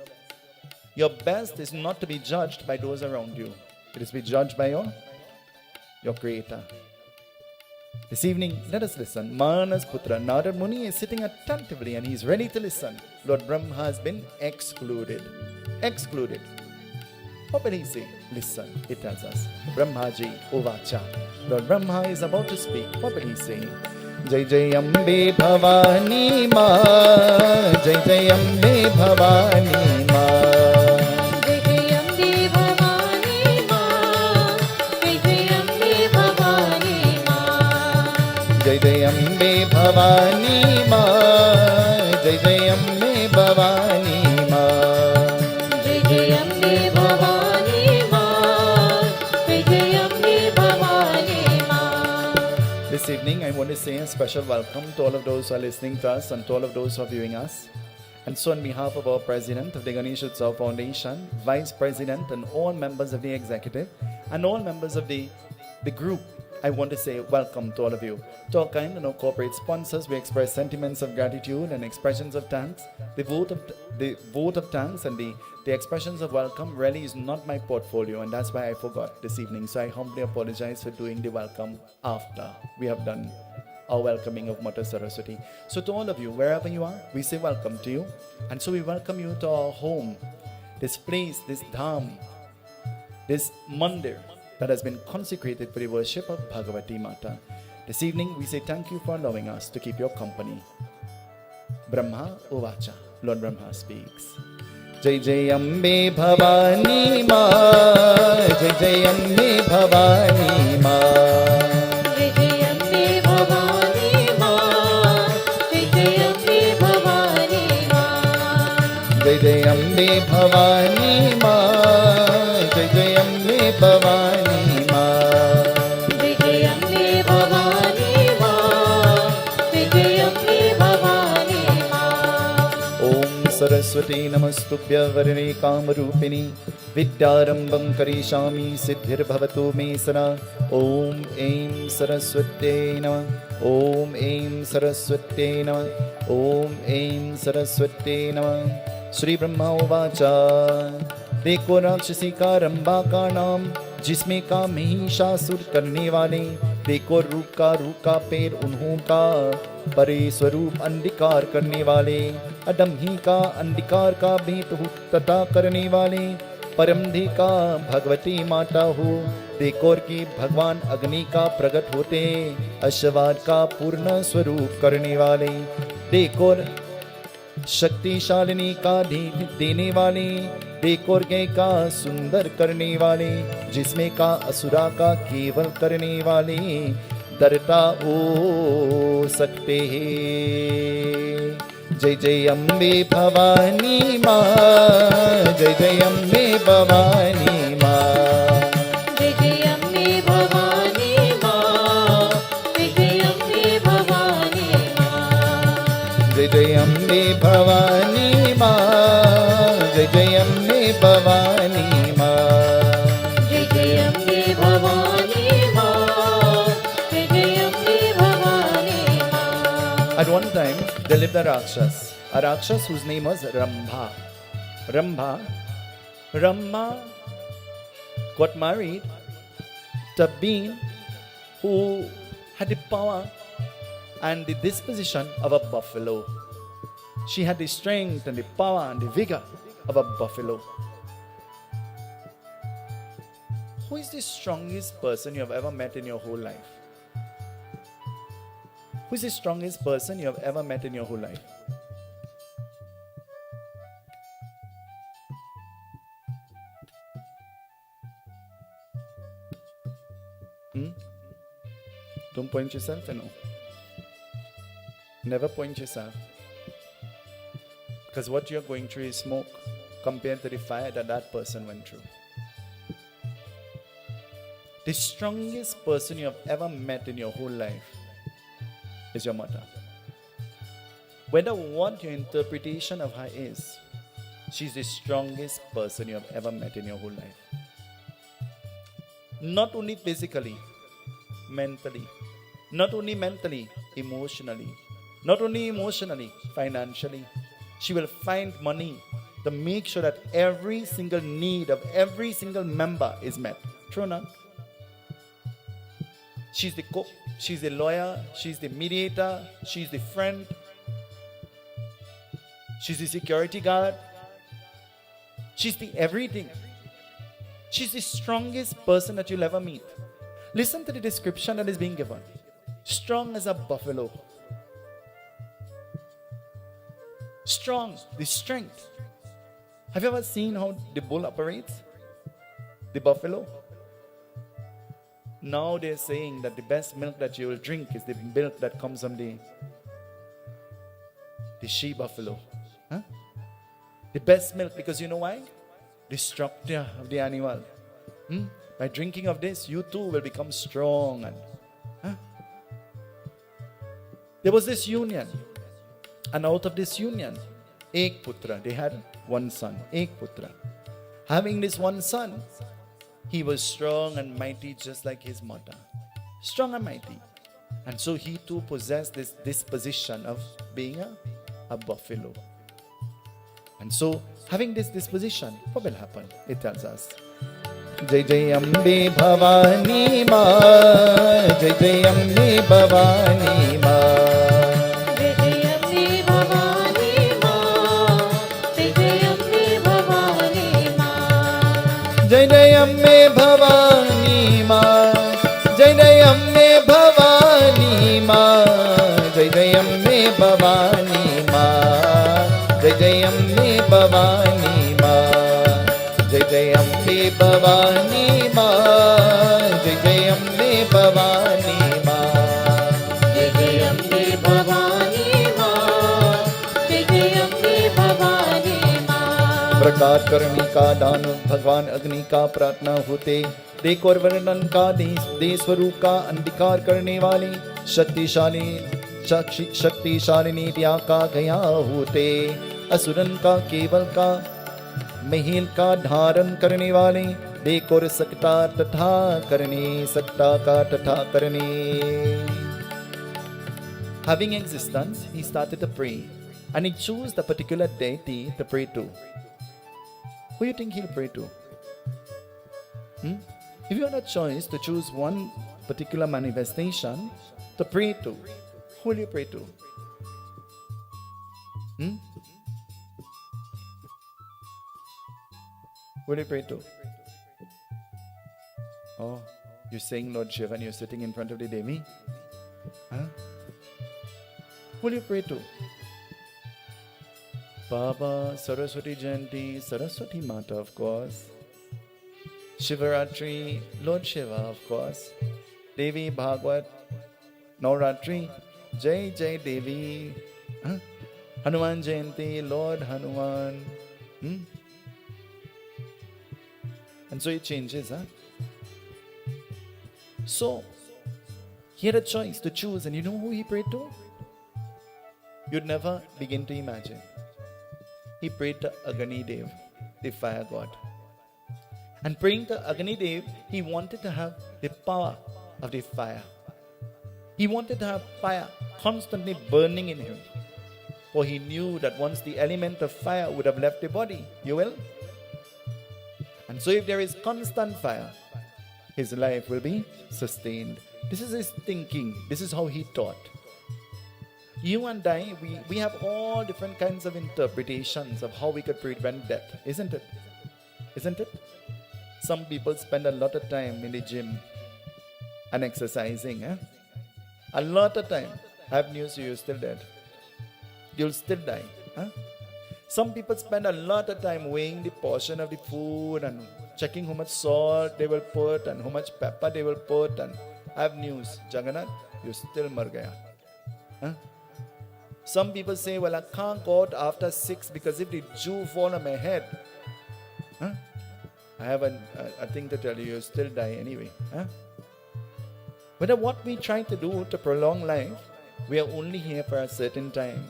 Your best is not to be judged by those around you. It is to be judged by your Creator. This evening, let us listen. Manas Putra, Narada Muni is sitting attentively and he is ready to listen. Lord Brahma has been excluded. Excluded. What will he say? Listen, it tells us. Brahmaji Uvacha. Lord Brahma is about to speak. What will he say? Jai Jai Ambe Bhavani Ma. Jai Jai Ambe Bhavani Ma. Jai Jai Ambe Bhavani Ma. Jai Jai Ambe Bhavani Ma. Jai Jai Ambe Bhavani Ma. Jai Jai Ambe Bhavani Ma. This evening I want to say a special welcome to all of those who are listening to us and to all of those who are viewing us. And so on behalf of our President of the Ganesh Utsav Foundation, Vice President and all members of the executive and all members of the group, I want to say welcome to all of you. To our kind and our corporate sponsors, we express sentiments of gratitude and expressions of thanks. The vote of thanks and the expressions of welcome really is not my portfolio, and that's why I forgot this evening. So I humbly apologize for doing the welcome after we have done our welcoming of Mata Saraswati. So to all of you, wherever you are, we say welcome to you. And so we welcome you to our home, this place, this dham, this mandir that has been consecrated for the worship of Bhagavati Mata. This evening, we say thank you for allowing us to keep your company. Brahma Uvacha. Lord Brahma speaks. Jai Jai Ambe Bhavani Ma. Jai Jai Ambe Bhavani Ma. Jai Jai Ambe Bhavani Ma. Jai Jai Ambe Bhavani Ma. Jai Jai Ambe Bhavani Ma. Jai Jai Ambe Bhavani Ma. Jai Jai Ambe Bhavani Ma. Jai Jai Ambe Bhavani Ma. Om Saraswati Namastubhya Varane Kamarupini Vidyarambam Karishami Siddhir Bhavatu Me Sana. Om Aim Saraswate Namah. Om Aim Saraswate Namah. Om Aim Saraswate Namah. Shri Brahma Uvacha. देखो राक्षसी का रंबा का नाम जिसमें का महिषासुर करने वाले, देखो रूप का पैर उन्हों का परे स्वरूप अंधकार करने वाले, अदम्ही का अंधकार का भेद तथा करने वाले, परमधि का भगवती माता हो, देखो कि भगवान अग्नि का प्रकट होते, अश्वाद का पूर्ण स्वरूप करने वाले, देखो शक्तिशालिनी का देने वाले, देखोर गय का सुंदर करने वाले, जिसमें का असुरा का केवल करने वाले, दरता हो सकते हैं। जय जय अम्बे भवानी माँ। जय जय अम्बे भवानी माँ। जय जय अम्बे भवानी माँ। जय जय अम्बे भवानी माँ। जय जय अम्बे भवानी माँ। जय जय अम्बे भवानी माँ। जय जय अम्बे भवानी माँ। जय जय अम्बे भवानी माँ। At one time, there lived a Rakshas whose name was Rambha. Rambha got married to a being who had the power and the disposition of a buffalo. She had the strength and the power and the vigor of a buffalo. Who is the strongest person you have ever met in your whole life? Who is the strongest person you have ever met in your whole life? Don't point yourself, you know. Never point yourself. Because what you're going through is smoke compared to the fire that person went through. The strongest person you have ever met in your whole life is your mother. Whether what your interpretation of her is, she's the strongest person you have ever met in your whole life. Not only physically, mentally. Not only mentally, emotionally. Not only emotionally, financially. She will find money to make sure that every single need of every single member is met. True or not? She's the cook, she's the lawyer, she's the mediator, she's the friend, she's the security guard, she's the everything. She's the strongest person that you'll ever meet. Listen to the description that is being given. Strong as a buffalo. Strong, the strength. Have you ever seen how the bull operates? The buffalo? Now they're saying that the best milk that you will drink is the milk that comes from the she buffalo. Huh? The best milk, because you know why? The structure of the animal. By drinking of this, you too will become strong. And there was this union. And out of this union, Ek Putra, they had one son, Ek Putra. Having this one son, he was strong and mighty just like his mother. Strong and mighty. And so he too possessed this disposition of being a buffalo. And so, having this disposition, what will happen? It tells us. Jai Jai Ambe Bhavani Ma, Jai Jai Ambe Bhavani Ma. Jai Jai Ambe Bhavani Ma, Jai Jai Ambe Bhavani Ma, Jai Jai Ambe Bhavani Ma, Jai Jai Ambe Bhavani Ma, Jai Jai Ambe Bhavani Ma, Jai Jai Ambe Bhavani Ma, Jai Jai Ambe Bhavani Ma, Jai Jai Ambe Bhavani Ma. प्रकार करने का दान भगवान अग्नि का प्रार्थना होते, देख और वर्णन का देश स्वरूप का अंधकार करने वाले शक्तिशालिनी दिया का गया होते, असुरन का केवल का महिल का धारण करने वाले, देख और सकता तथा करने, सकता का तथा करने. Having existence, he started to pray, and he chose the particular deity to pray to. Who do you think he'll pray to? If you had a choice to choose one particular manifestation to pray to, who will you pray to? Who will you pray to? Oh, you're saying Lord Shiva and you're sitting in front of the Devi? Huh? Who will you pray to? Baba, Saraswati Jayanti, Saraswati Mata, of course. Shivaratri, Lord Shiva, of course. Devi Bhagwat, Navratri, Jai Jai Devi. Hanuman Jayanti, Lord Hanuman. And so it changes, So, he had a choice to choose, and you know who he prayed to? You'd never begin to imagine. He prayed to Agni Dev, the fire god. And praying to Agni Dev, he wanted to have the power of the fire. He wanted to have fire constantly burning in him. For he knew that once the element of fire would have left the body, you will? And so if there is constant fire, his life will be sustained. This is his thinking. This is how he taught. You and I, we have all different kinds of interpretations of how we could prevent death, isn't it? Isn't it? Some people spend a lot of time in the gym and exercising. A lot of time. I have news, you're still dead. You'll still die. Huh? Some people spend a lot of time weighing the portion of the food and checking how much salt they will put and how much pepper they will put. And I have news, Jagannath, you still mar gaya. Huh? Some people say, well, I can't go out after 6 because if the Jew fall on my head, huh? I have a thing to tell you, you'll still die anyway. Huh? Whether what we try to do to prolong life, we are only here for a certain time.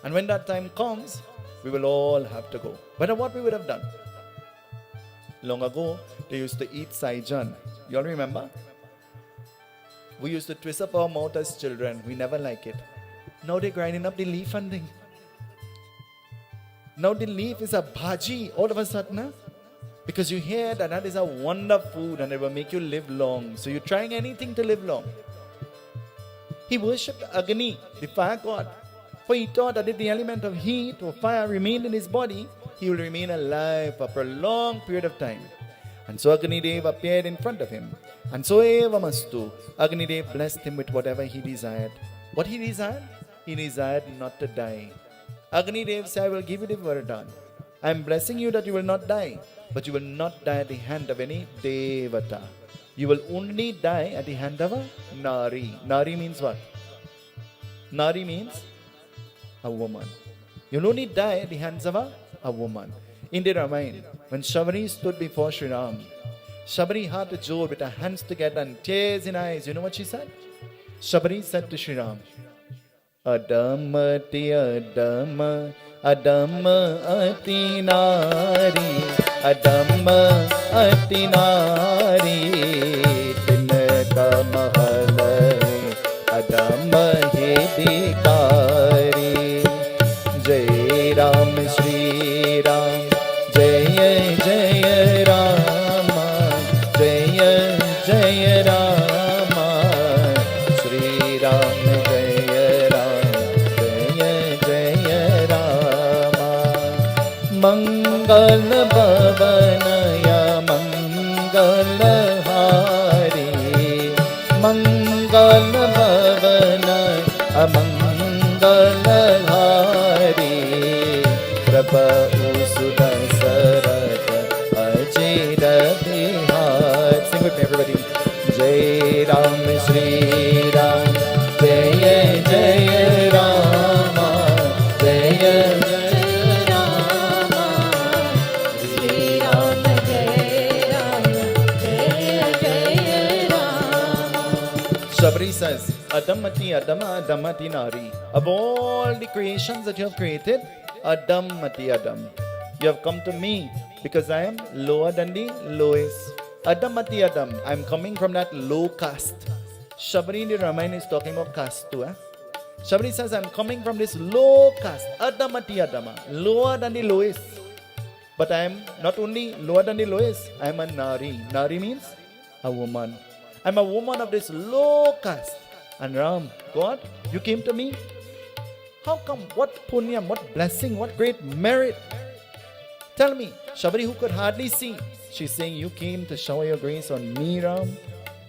And when that time comes, we will all have to go. Whether what we would have done. Long ago, they used to eat saijan. You all remember? We used to twist up our mouth as children. We never like it. Now they're grinding up the leaf and thing. Now the leaf is a bhaji all of a sudden. Huh? Because you hear that is a wonder food and it will make you live long. So you're trying anything to live long. He worshipped Agni, the fire god. For he thought that if the element of heat or fire remained in his body, he will remain alive for a prolonged period of time. And so Agni Dev appeared in front of him. And so eva mastu. Agni Dev blessed him with whatever he desired. What he desired? He desired not to die. Agni Dev said, I will give you the Vardhan. I am blessing you that you will not die. But you will not die at the hand of any Devata. You will only die at the hand of a Nari. Nari means what? Nari means a woman. You'll only die at the hands of a woman. In the Ramayana, when Shabari stood before Sri Ram, Shabari had to jor with her hands together and tears in eyes. You know what she said? Shabari said to Sri Ram, Adamati Adama, Adama Ati Nari, Adama Ati Nari, Tinaka Mahalai, Adama Hidikari. Jai Ram Shri Ram, Jai Jai Rama, Jai Jai Rama, Shri Ram Jai Ram, Jai Jai Rama. Mangal Bhavanaya Mangal Hari, Mangal Bhavana Mangal Hari, Prabha Usuda Sarata Ajira Bihar. Sing with me everybody. Jai Ram Shri Ram, Jai Jai Rama, Jai Jai Rama, Shri Ram Jai Ram, Jai Jai Rama. Shabari says, Adamati Adama Adamati Nari. Of all the creations that you have created, Adamati Adam. You have come to me because I am lower than the lowest. Adamati Adam. I am coming from that low caste. Shabari in the Ramayana is talking about caste too. Shabari says, I am coming from this low caste. Adamati Adama. Lower than the lowest. But I am not only lower than the lowest, I am a Nari. Nari means a woman. I am a woman of this low caste. And Ram, God, you came to me? How come? What punyam, what blessing, what great merit? Tell me, Shabari who could hardly see, she's saying, you came to shower your grace on me, Ram.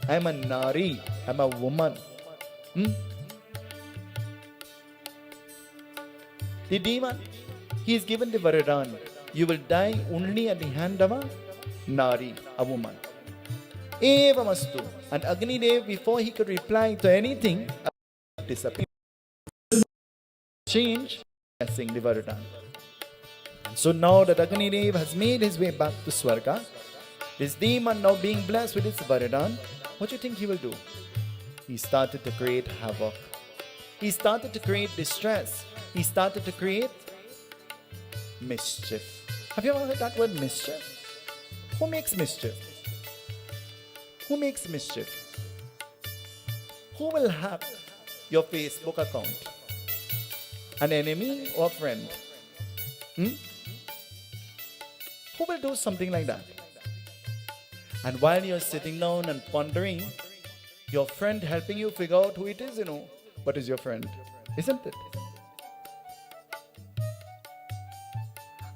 I am a Nari, I am a woman. The demon, he is given the Vardhan. You will die only at the hand of a Nari, a woman. Eva mastu. And Agni Dev, before he could reply to anything, disappeared. Change, blessing the Vardhan. So now that Agni Dev has made his way back to Swarga, this demon now being blessed with its Vardhan, what do you think he will do? He started to create havoc. He started to create distress. He started to create mischief. Have you ever heard that word mischief? Who makes mischief? Who makes mischief? Who will hack your Facebook account? An enemy or a friend? Who will do something like that? And while you're sitting down and pondering, your friend helping you figure out who it is, what is your friend? Isn't it?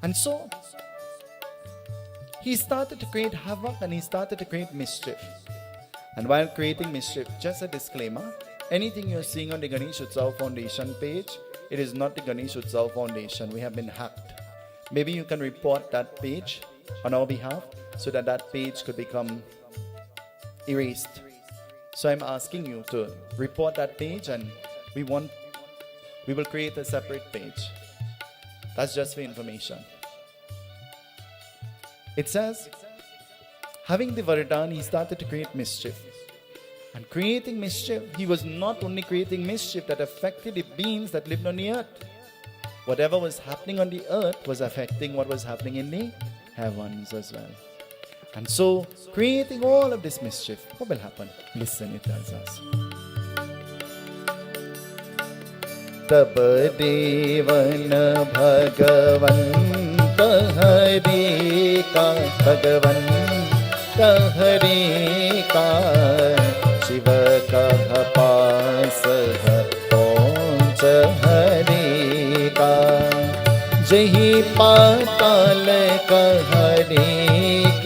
And so, he started to create havoc and he started to create mischief. And while creating mischief, just a disclaimer, anything you're seeing on the Ganesh Utsav Foundation page, it is not the Ganesh Utsav Foundation. We have been hacked. Maybe you can report that page on our behalf so that that page could become erased. So I'm asking you to report that page, and we will create a separate page. That's just for information. It says, having the Vardhan, he started to create mischief. And creating mischief, he was not only creating mischief that affected the beings that lived on the earth. Whatever was happening on the earth was affecting what was happening in the heavens as well. And so, creating all of this mischief, what will happen? Listen, it tells us. तब देवन भगवंत हरि का भगवंत हरि का शिव कह पास पहुँच हरि का जही पाताल कहरे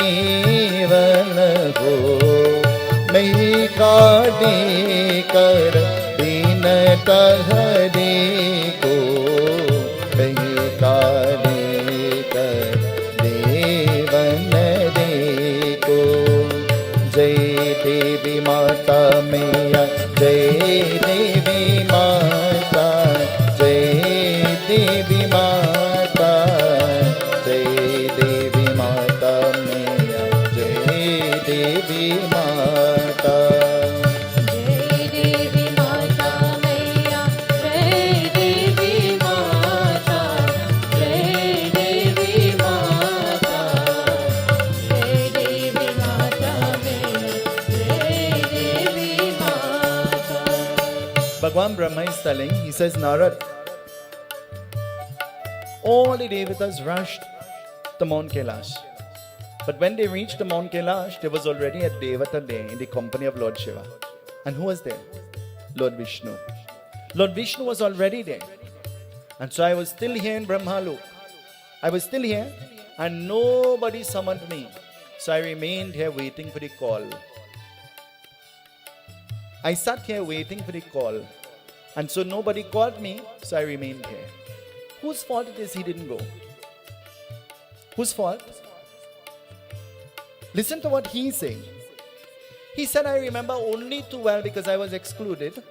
केवल हो नहीं काटे कर दीन कहरे को नहीं काटे कर देवन रे को जय देवी माता मैया जय देवी माता जय देवी माता जय देवी माता मैया जय देवी माता जय देवी माता मैया जय देवी माता जय देवी माता जय देवी माता मैया जय देवी माता. Bhagwan Brahma is telling, he says, Narad, all the Devatas rushed to Mount Kailash. But when they reached the Mount Kailash, there was already a Devata there in the company of Lord Shiva. And who was there? Lord Vishnu. Lord Vishnu was already there. And so I was still here in Brahmalok. I was still here and nobody summoned me. So I remained here waiting for the call. I sat here waiting for the call. And so nobody called me, so I remained here. Whose fault it is he didn't go? Whose fault? Listen to what he's saying. He said, I remember only too well because I was excluded.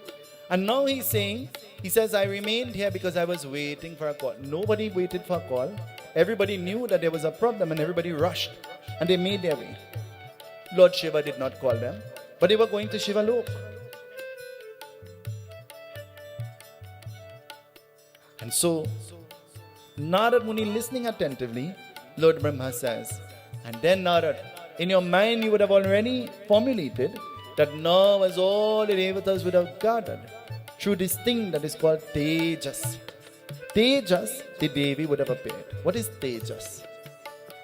And now he's saying, he says, I remained here because I was waiting for a call. Nobody waited for a call. Everybody knew that there was a problem and everybody rushed. And they made their way. Lord Shiva did not call them, but they were going to Shiva Lok. And so, Narad Muni listening attentively, Lord Brahma says, and then Narad, in your mind you would have already formulated that now as all the Devatas would have gathered through this thing that is called Tejas. Tejas, the Devi would have appeared. What is Tejas?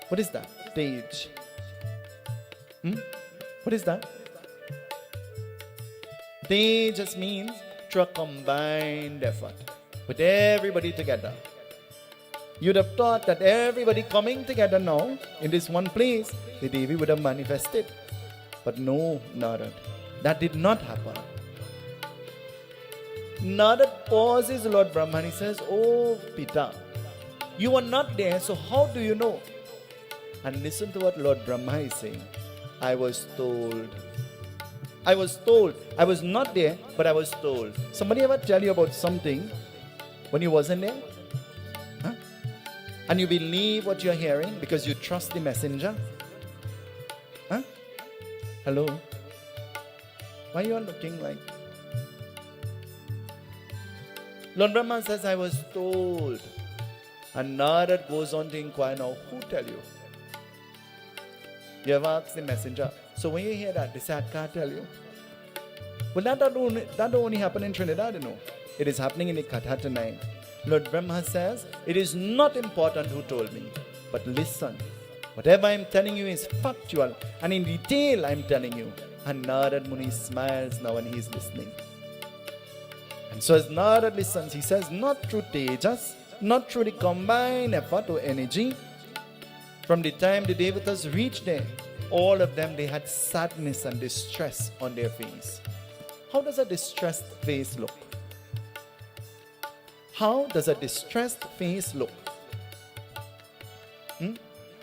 What is that? Tej. What is that? Tejas means through a combined effort. With everybody together. You'd have thought that everybody coming together now in this one place, the Devi would have manifested. But no, Narad. That did not happen. Narad pauses Lord Brahma and he says, Oh Pita, you were not there, so how do you know? And listen to what Lord Brahma is saying. I was told. I was told. I was not there, but I was told. Somebody ever tell you about something when you wasn't there? Huh? And you believe what you're hearing because you trust the messenger? Huh? Hello? Why you are looking like? Lord Brahma says, I was told. And Narad goes on to inquire, now who tell you? You have asked the messenger. So when you hear that, they say, I can't tell you. Well, that don't only happen in Trinidad, you know. It is happening in the Katha tonight. Lord Brahma says, it is not important who told me. But listen, whatever I am telling you is factual. And in detail I am telling you. And Narad Muni smiles now and he is listening. And so as Narad listens, he says, not through Tejas, not through the combined effort or energy. From the time the Devatas reached there, all of them, they had sadness and distress on their face. How does a distressed face look? How does a distressed face look?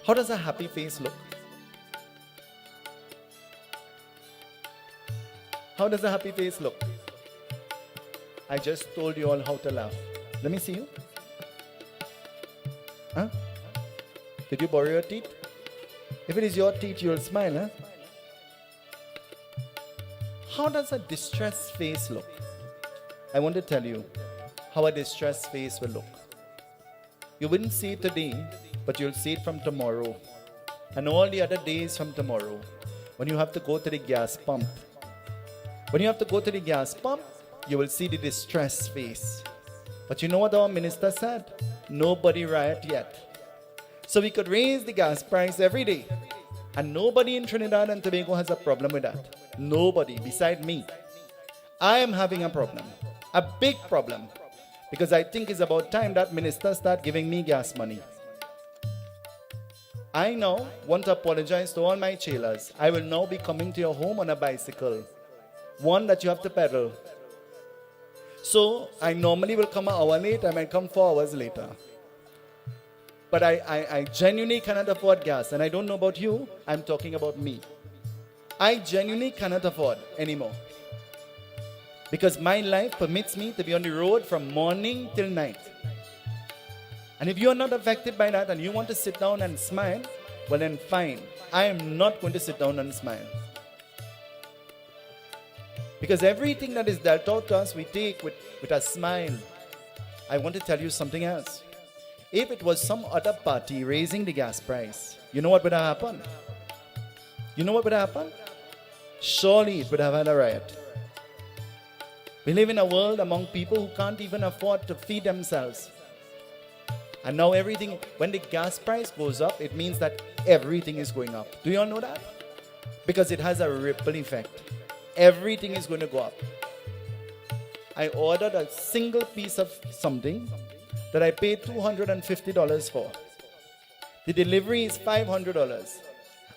How does a happy face look? How does a happy face look? I just told you all how to laugh. Let me see you. Huh? Did you borrow your teeth? If it is your teeth, you'll smile, huh? How does a distressed face look? I want to tell you how a distressed face will look. You wouldn't see it today, but you'll see it from tomorrow. And all the other days from tomorrow. When you have to go to the gas pump. When you have to go to the gas pump, you will see the distressed face. But you know what our minister said? Nobody riot yet. So we could raise the gas price every day. And nobody in Trinidad and Tobago has a problem with that. Nobody beside me. I am having a problem. A big problem. Because I think it's about time that minister start giving me gas money. I now want to apologize to all my chillers. I will now be coming to your home on a bicycle. One that you have to pedal. So I normally will come an hour late. I might come 4 hours later. But I genuinely cannot afford gas. And I don't know about you. I'm talking about me. I genuinely cannot afford anymore. Because my life permits me to be on the road from morning till night. And if you are not affected by that and you want to sit down and smile, well then fine. I am not going to sit down and smile. Because everything that is dealt out to us, we take with a smile. I want to tell you something else. If it was some other party raising the gas price, you know what would have happened? You know what would have happened? Surely it would have had a riot. We live in a world among people who can't even afford to feed themselves. And now everything, when the gas price goes up, it means that everything is going up. Do you all know that? Because it has a ripple effect. Everything is going to go up. I ordered a single piece of something that I paid $250 for. The delivery is $500.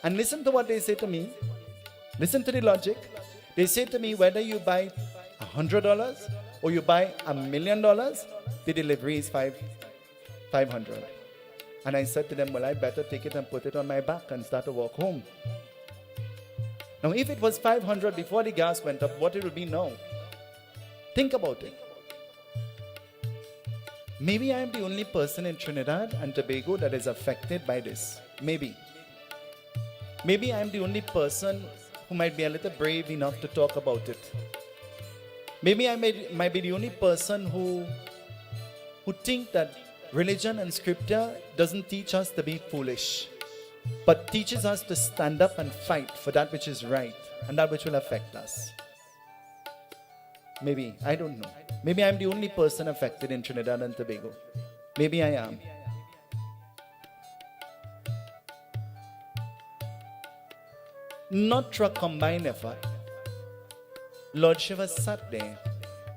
And listen to what they say to me. Listen to the logic. They say to me, whether you buy $100 or you buy $1 million, the delivery is $500. And I said to them, well, I better take it and put it on my back and start to walk home. Now, if it was $500 before the gas went up, what it will be now? Think about it. Maybe I am the only person in Trinidad and Tobago that is affected by this. Maybe. Maybe I am the only person who might be a little brave enough to talk about it. Maybe I might be the only person who think that religion and scripture doesn't teach us to be foolish, but teaches us to stand up and fight for that which is right and that which will affect us. Maybe, I don't know. Maybe I'm the only person affected in Trinidad and Tobago. Maybe I am. Not through a combined effort. Lord Shiva sat there,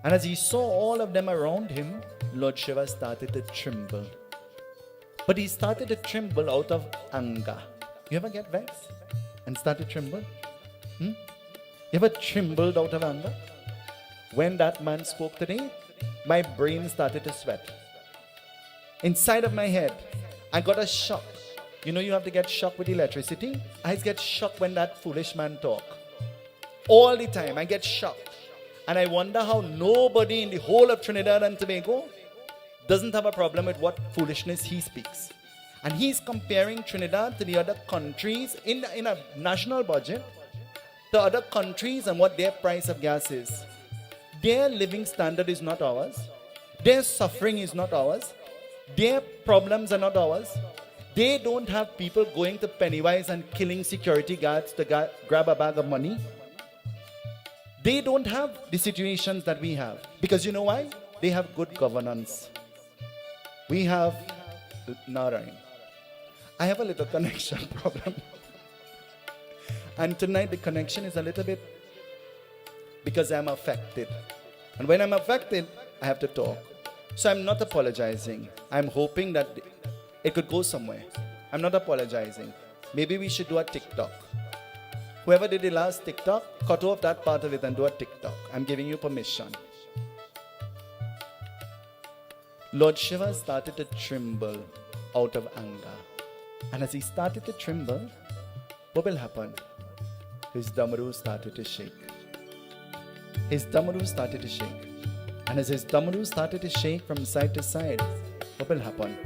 and as he saw all of them around him, Lord Shiva started to tremble. But he started to tremble out of anger. You ever get vexed and start to tremble? You ever trembled out of anger? When that man spoke today, my brain started to sweat. Inside of my head, I got a shock. You know you have to get shocked with electricity? I get shocked when that foolish man talk. All the time, I get shocked. And I wonder how nobody in the whole of Trinidad and Tobago doesn't have a problem with what foolishness he speaks. And he's comparing Trinidad to the other countries in a national budget, the other countries and what their price of gas is. Their living standard is not ours. Their suffering is not ours. Their problems are not ours. They don't have people going to Pennywise and killing security guards to grab a bag of money. They don't have the situations that we have. Because you know why? They have good governance. We have Narayan. I have a little connection problem. And tonight the connection is a little bit because I'm affected. And when I'm affected, I have to talk. So I'm not apologizing. I'm hoping that it could go somewhere. I'm not apologizing. Maybe we should do a TikTok. Whoever did the last TikTok, cut off that part of it and do a TikTok. I'm giving you permission. Lord Shiva started to tremble out of anger. And as he started to tremble, what will happen? His damaru started to shake. His damaru started to shake. And as his damaru started to shake from side to side, what will happen?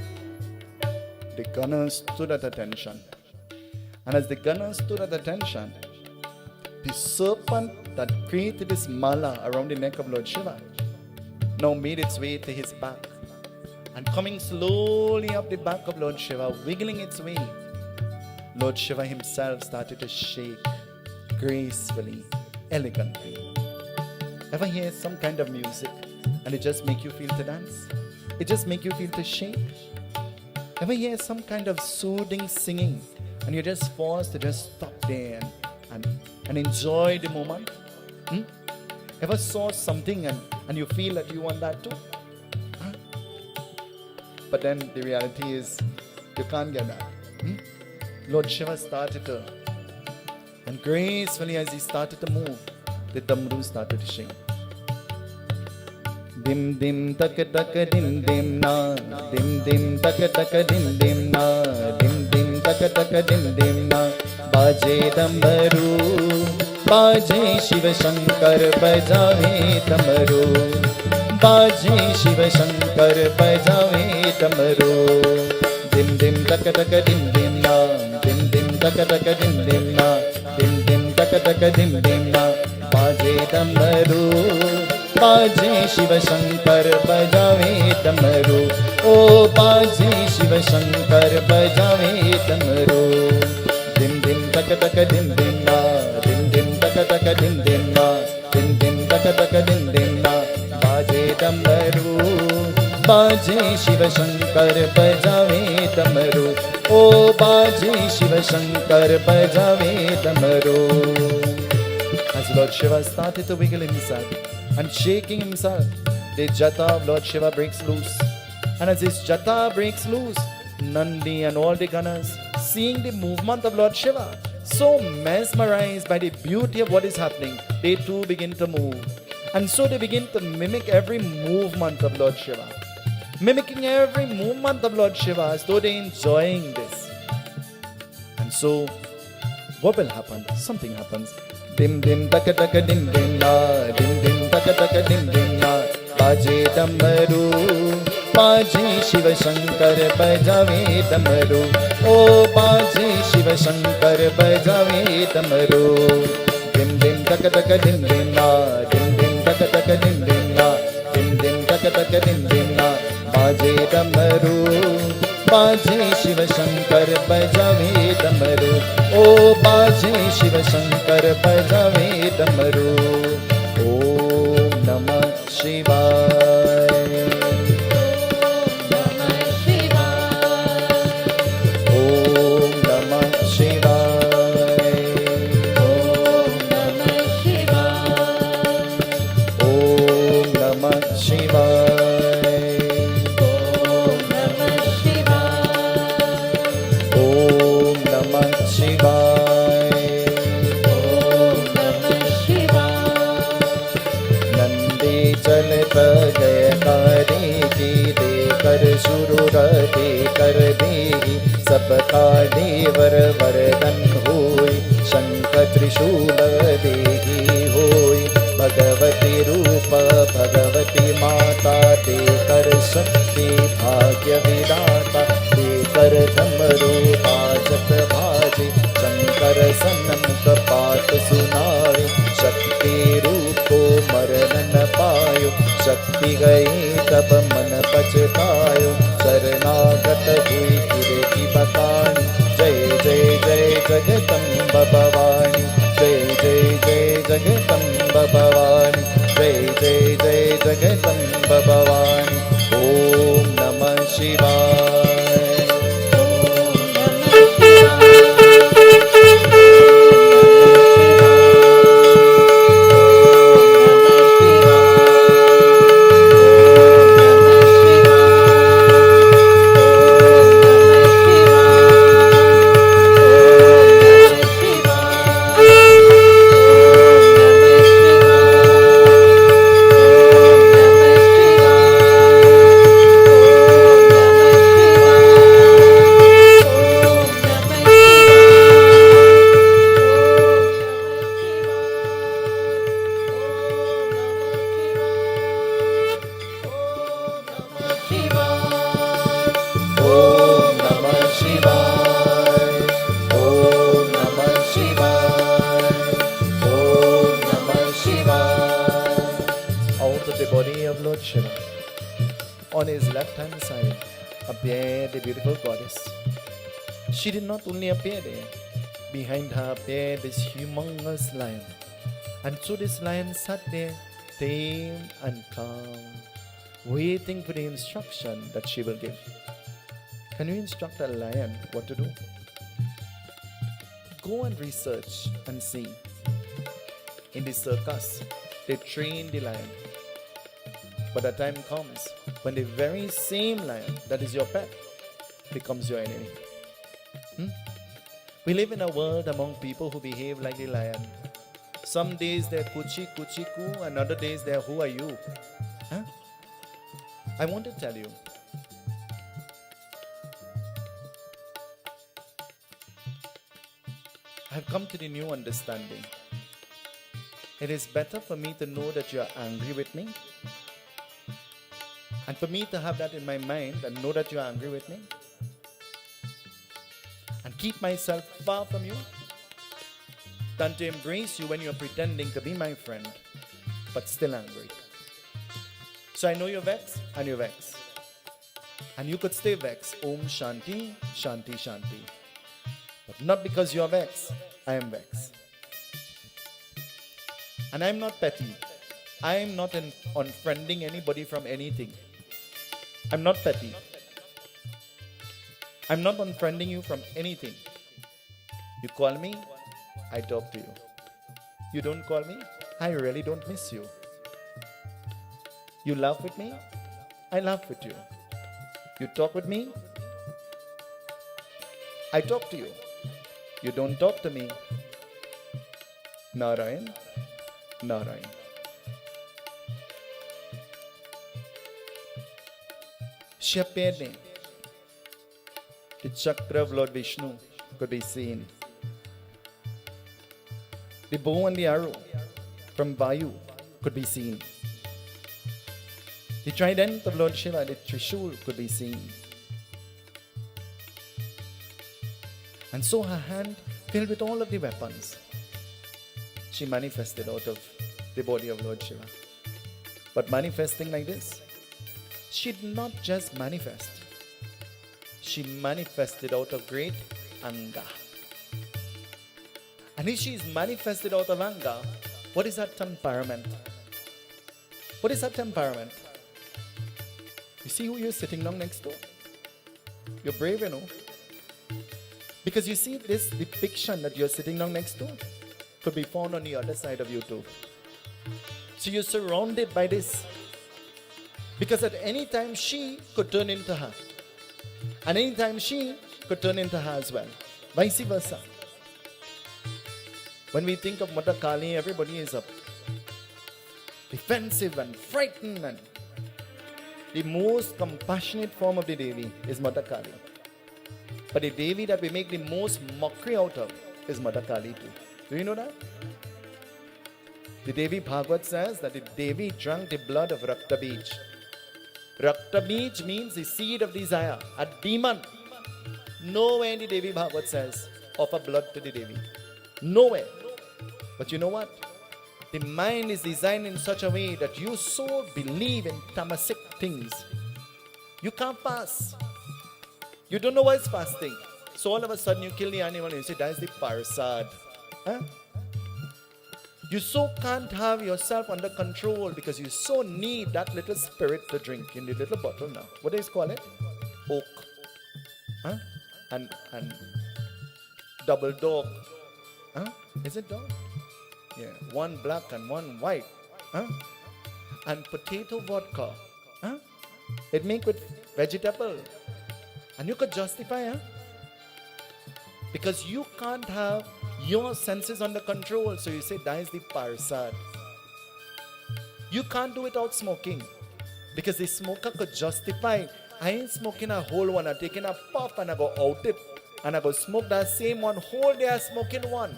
The gunner stood at attention. And as the gunner stood at attention, the serpent that created this mala around the neck of Lord Shiva now made its way to his back. And coming slowly up the back of Lord Shiva, wiggling its way, Lord Shiva himself started to shake gracefully, elegantly. Ever hear some kind of music and it just make you feel to dance? It just make you feel to shake? Ever hear some kind of soothing singing and you're just forced to just stop there and enjoy the moment? Ever saw something and you feel that you want that too? But then the reality is you can't get that. Lord Shiva started to, and gracefully as he started to move, the damru started to shake. Dim dim tak tak dim dim na, dim dim tak tak dim dim na, dim dim tak tak dim dim na. Baje damru, baje Shiva Shankar bajave damru. बाजे शिव शंकर बजावे डमरू. दिम दिम तक तक दिम दिम ना, दिम दिम तक तक दिम दिम ना, दिम दिम तक तक दिम दिम ना. बाजे डमरू, बाजे शिव शंकर बजावे डमरू. ओ बाजे शिव शंकर बजावे डमरू. दिम दिम तक तक दिम दिम ना, दिम दिम तक तक दिम दिम ना, दिम दिम तक तक दिम दिम ना. बाजे डमरू, बाजे शिव शंकर बजावे डमरू. ओ बाजे शिव शंकर बजावे डमरू. As Lord Shiva started to wiggle himself and shaking himself, the jata of Lord Shiva breaks loose. And as his jata breaks loose, Nandi and all the gunners, seeing the movement of Lord Shiva, so mesmerized by the beauty of what is happening, they too begin to move. And so they begin to mimic every movement of Lord Shiva. Mimicking every movement of Lord Shiva as though they're enjoying this. And so, what will happen? Something happens. Dim dim taka taka dim dim na, dim dim taka taka dim dim na. Baje damaru, baje Shiva Shankar bajave damaru. O baje Shiva Shankar bajave damaru. Dim dim taka taka dim dim na, dim dim taka taka dim dim na, dim dim taka taka dim dim na. Baje damaru, बाजे शिव शंकर बजावे डमरू. ओ बाजे शिव शंकर बजावे डमरू. ओम नमः शिवाय. ओम नमः शिवाय. ओम नमः शिवाय. शुरुरते कर देहि सबका देवर वरदन होय. शंकर त्रिशूल देहि होय. भगवती रूप भगवती माता देकर शक्ति भाग्य विदाता. देकर डमरू बाजत भाजे शंकर सनम पाठ सुनाए. शक्ति रूपो मरण न पायो. शक्ति गई तब मन पछतायो. शरणागत हुई गिर की बतानी. जय जय जय जगदम्ब भवानी. जय जय जय जगदम्ब भवानी. जय जय जय जगदम्ब भवानी. ओम नमः शिवाय. on his left hand side appeared the beautiful goddess. She did not only appear there, behind her appeared this humongous lion. And so this lion sat there, tame and calm, waiting for the instruction that she will give. Can you instruct a lion what to do? Go and research and see. In the circus, they train the lion. But a time comes when the very same lion that is your pet becomes your enemy. We live in a world among people who behave like the lion. Some days they're kuchi kuchi ku, and other days they're who are you? I want to tell you, I've come to the new understanding. It is better for me to know that you are angry with me, and for me to have that in my mind and know that you are angry with me, and keep myself far from you, than to embrace you when you are pretending to be my friend, but still angry. So I know you're vexed, and you're vexed. And you could stay vexed. Om Shanti, Shanti, Shanti. But not because you're vexed, I am vexed. And I'm not petty. I am not unfriending anybody from anything. I'm not petty. I'm not unfriending you from anything. You call me, I talk to you. You don't call me, I really don't miss you. You laugh with me, I laugh with you. You talk with me, I talk to you. You don't talk to me. Narayan, Narayan. She appeared there. The chakra of Lord Vishnu could be seen. The bow and the arrow from Vayu could be seen. The trident of Lord Shiva, the Trishul, could be seen. And so her hand filled with all of the weapons. She manifested out of the body of Lord Shiva. But manifesting like this, she did not just manifest. She manifested out of great anger. And if she is manifested out of anger, what is her temperament? What is her temperament? You see who you're sitting down next to? You're brave, you know. Because you see this depiction that you're sitting down next to could be found on the other side of you too. So you're surrounded by this. Because at any time she could turn into her. And any time she could turn into her as well. Vice versa. When we think of Mata Kali, everybody is up defensive and frightened, and the most compassionate form of the Devi is Mata Kali. But the Devi that we make the most mockery out of is Mata Kali too. Do you know that? The Devi Bhagavad says that the Devi drank the blood of Rakta Bij. Rakta Bij means the seed of desire, a demon. Nowhere in the Devi Bhagavad says offer blood to the Devi. Nowhere. But you know what? The mind is designed in such a way that you so believe in tamasic things. You can't fast. You don't know what is fasting. So all of a sudden you kill the animal and you say, that's the Persad. Huh? You so can't have yourself under control because you so need that little spirit to drink in the little bottle now. What do you call it? Oak. Huh? And double dog. Huh? Is it dog? Yeah. One black and one white. Huh? And potato vodka. Huh? It make with vegetable. And you could justify, huh? Because you can't have your senses under control. So you say, that is the Persad. You can't do it without smoking. Because the smoker could justify, I ain't smoking a whole one. I'm taking a puff and I go out it. And I go smoke that same one whole day I'm smoking one.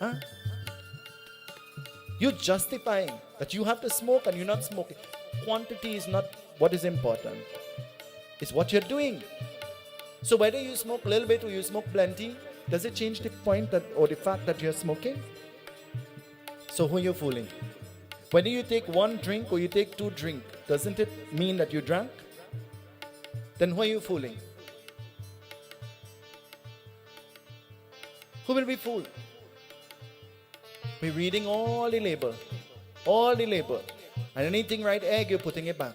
Huh? You're justifying that you have to smoke and you're not smoking. Quantity is not what is important. It's what you're doing. So whether you smoke a little bit or you smoke plenty, does it change the point that, or the fact that you're smoking? So who are you fooling? Whether you take one drink or you take two drinks, doesn't it mean that you drank? then who are you fooling? Who will be fooled? We're reading all the label. All the label. And anything right egg, you're putting it back.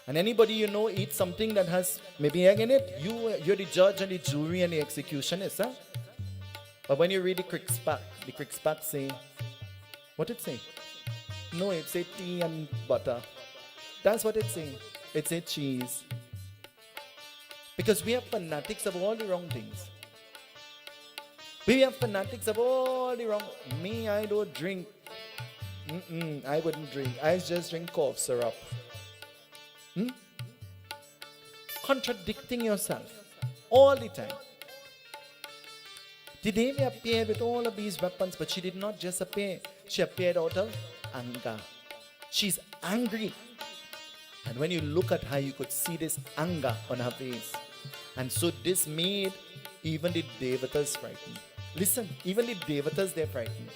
And anybody you know eats something that has maybe egg in it, you're the judge and the jury and the executionist, huh? But when you read the Crickspack say, what it say? No, it say tea and butter. That's what it say. It say cheese. Because we are fanatics of all the wrong things. We are fanatics of all the wrong. Me, I don't drink. I wouldn't drink. I just drink cough syrup. Contradicting yourself all the time. The Devi appeared with all of these weapons, but she did not just appear. She appeared out of anger. She's angry. And when you look at her, you could see this anger on her face. And so this made even the Devatas frightened. Listen, even the Devatas, they're frightened.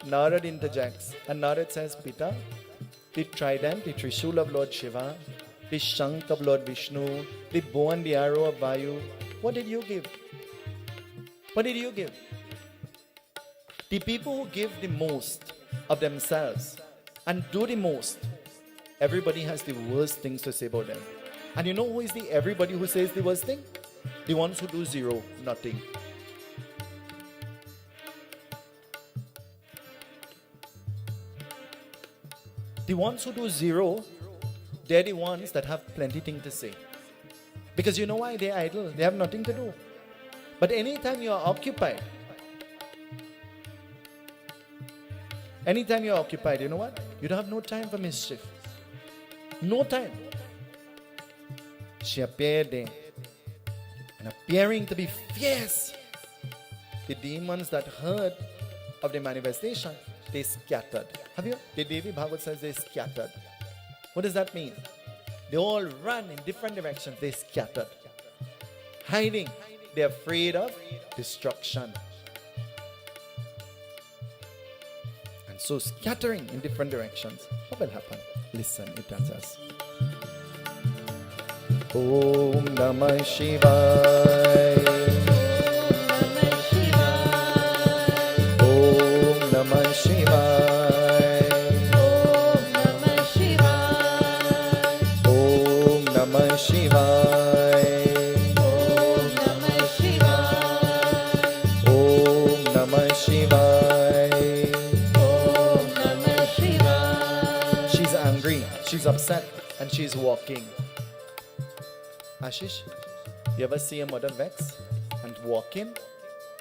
Narada interjects, and Narada says, Pita, the trident, the Trishul of Lord Shiva, the Shank of Lord Vishnu, the bow and the arrow of Vayu, what did you give? What did you give? The people who give the most of themselves and do the most, everybody has the worst things to say about them. And you know who is the everybody who says the worst thing? The ones who do zero, nothing. The ones who do zero, they're the ones that have plenty things to say. Because you know why? They're idle. They have nothing to do. But anytime you are occupied, you know what? You don't have no time for mischief. No time. She appeared there. And appearing to be fierce, the demons that heard of the manifestation, they scattered. Have you? The Devi Bhagavad says they scattered. What does that mean? They all ran in different directions. They scattered. Hiding. They're afraid of destruction. And so scattering in different directions. What will happen? Listen, it tells us. Om Namah Shivaya. Om Namah Shivaya. Om Namah Shivaya. Om Namah Shivaya. Om Namah Shivaya. Om Namah Shivaya. She's angry, she's upset, and she's walking. Ashish, you ever see a mother vex and walking?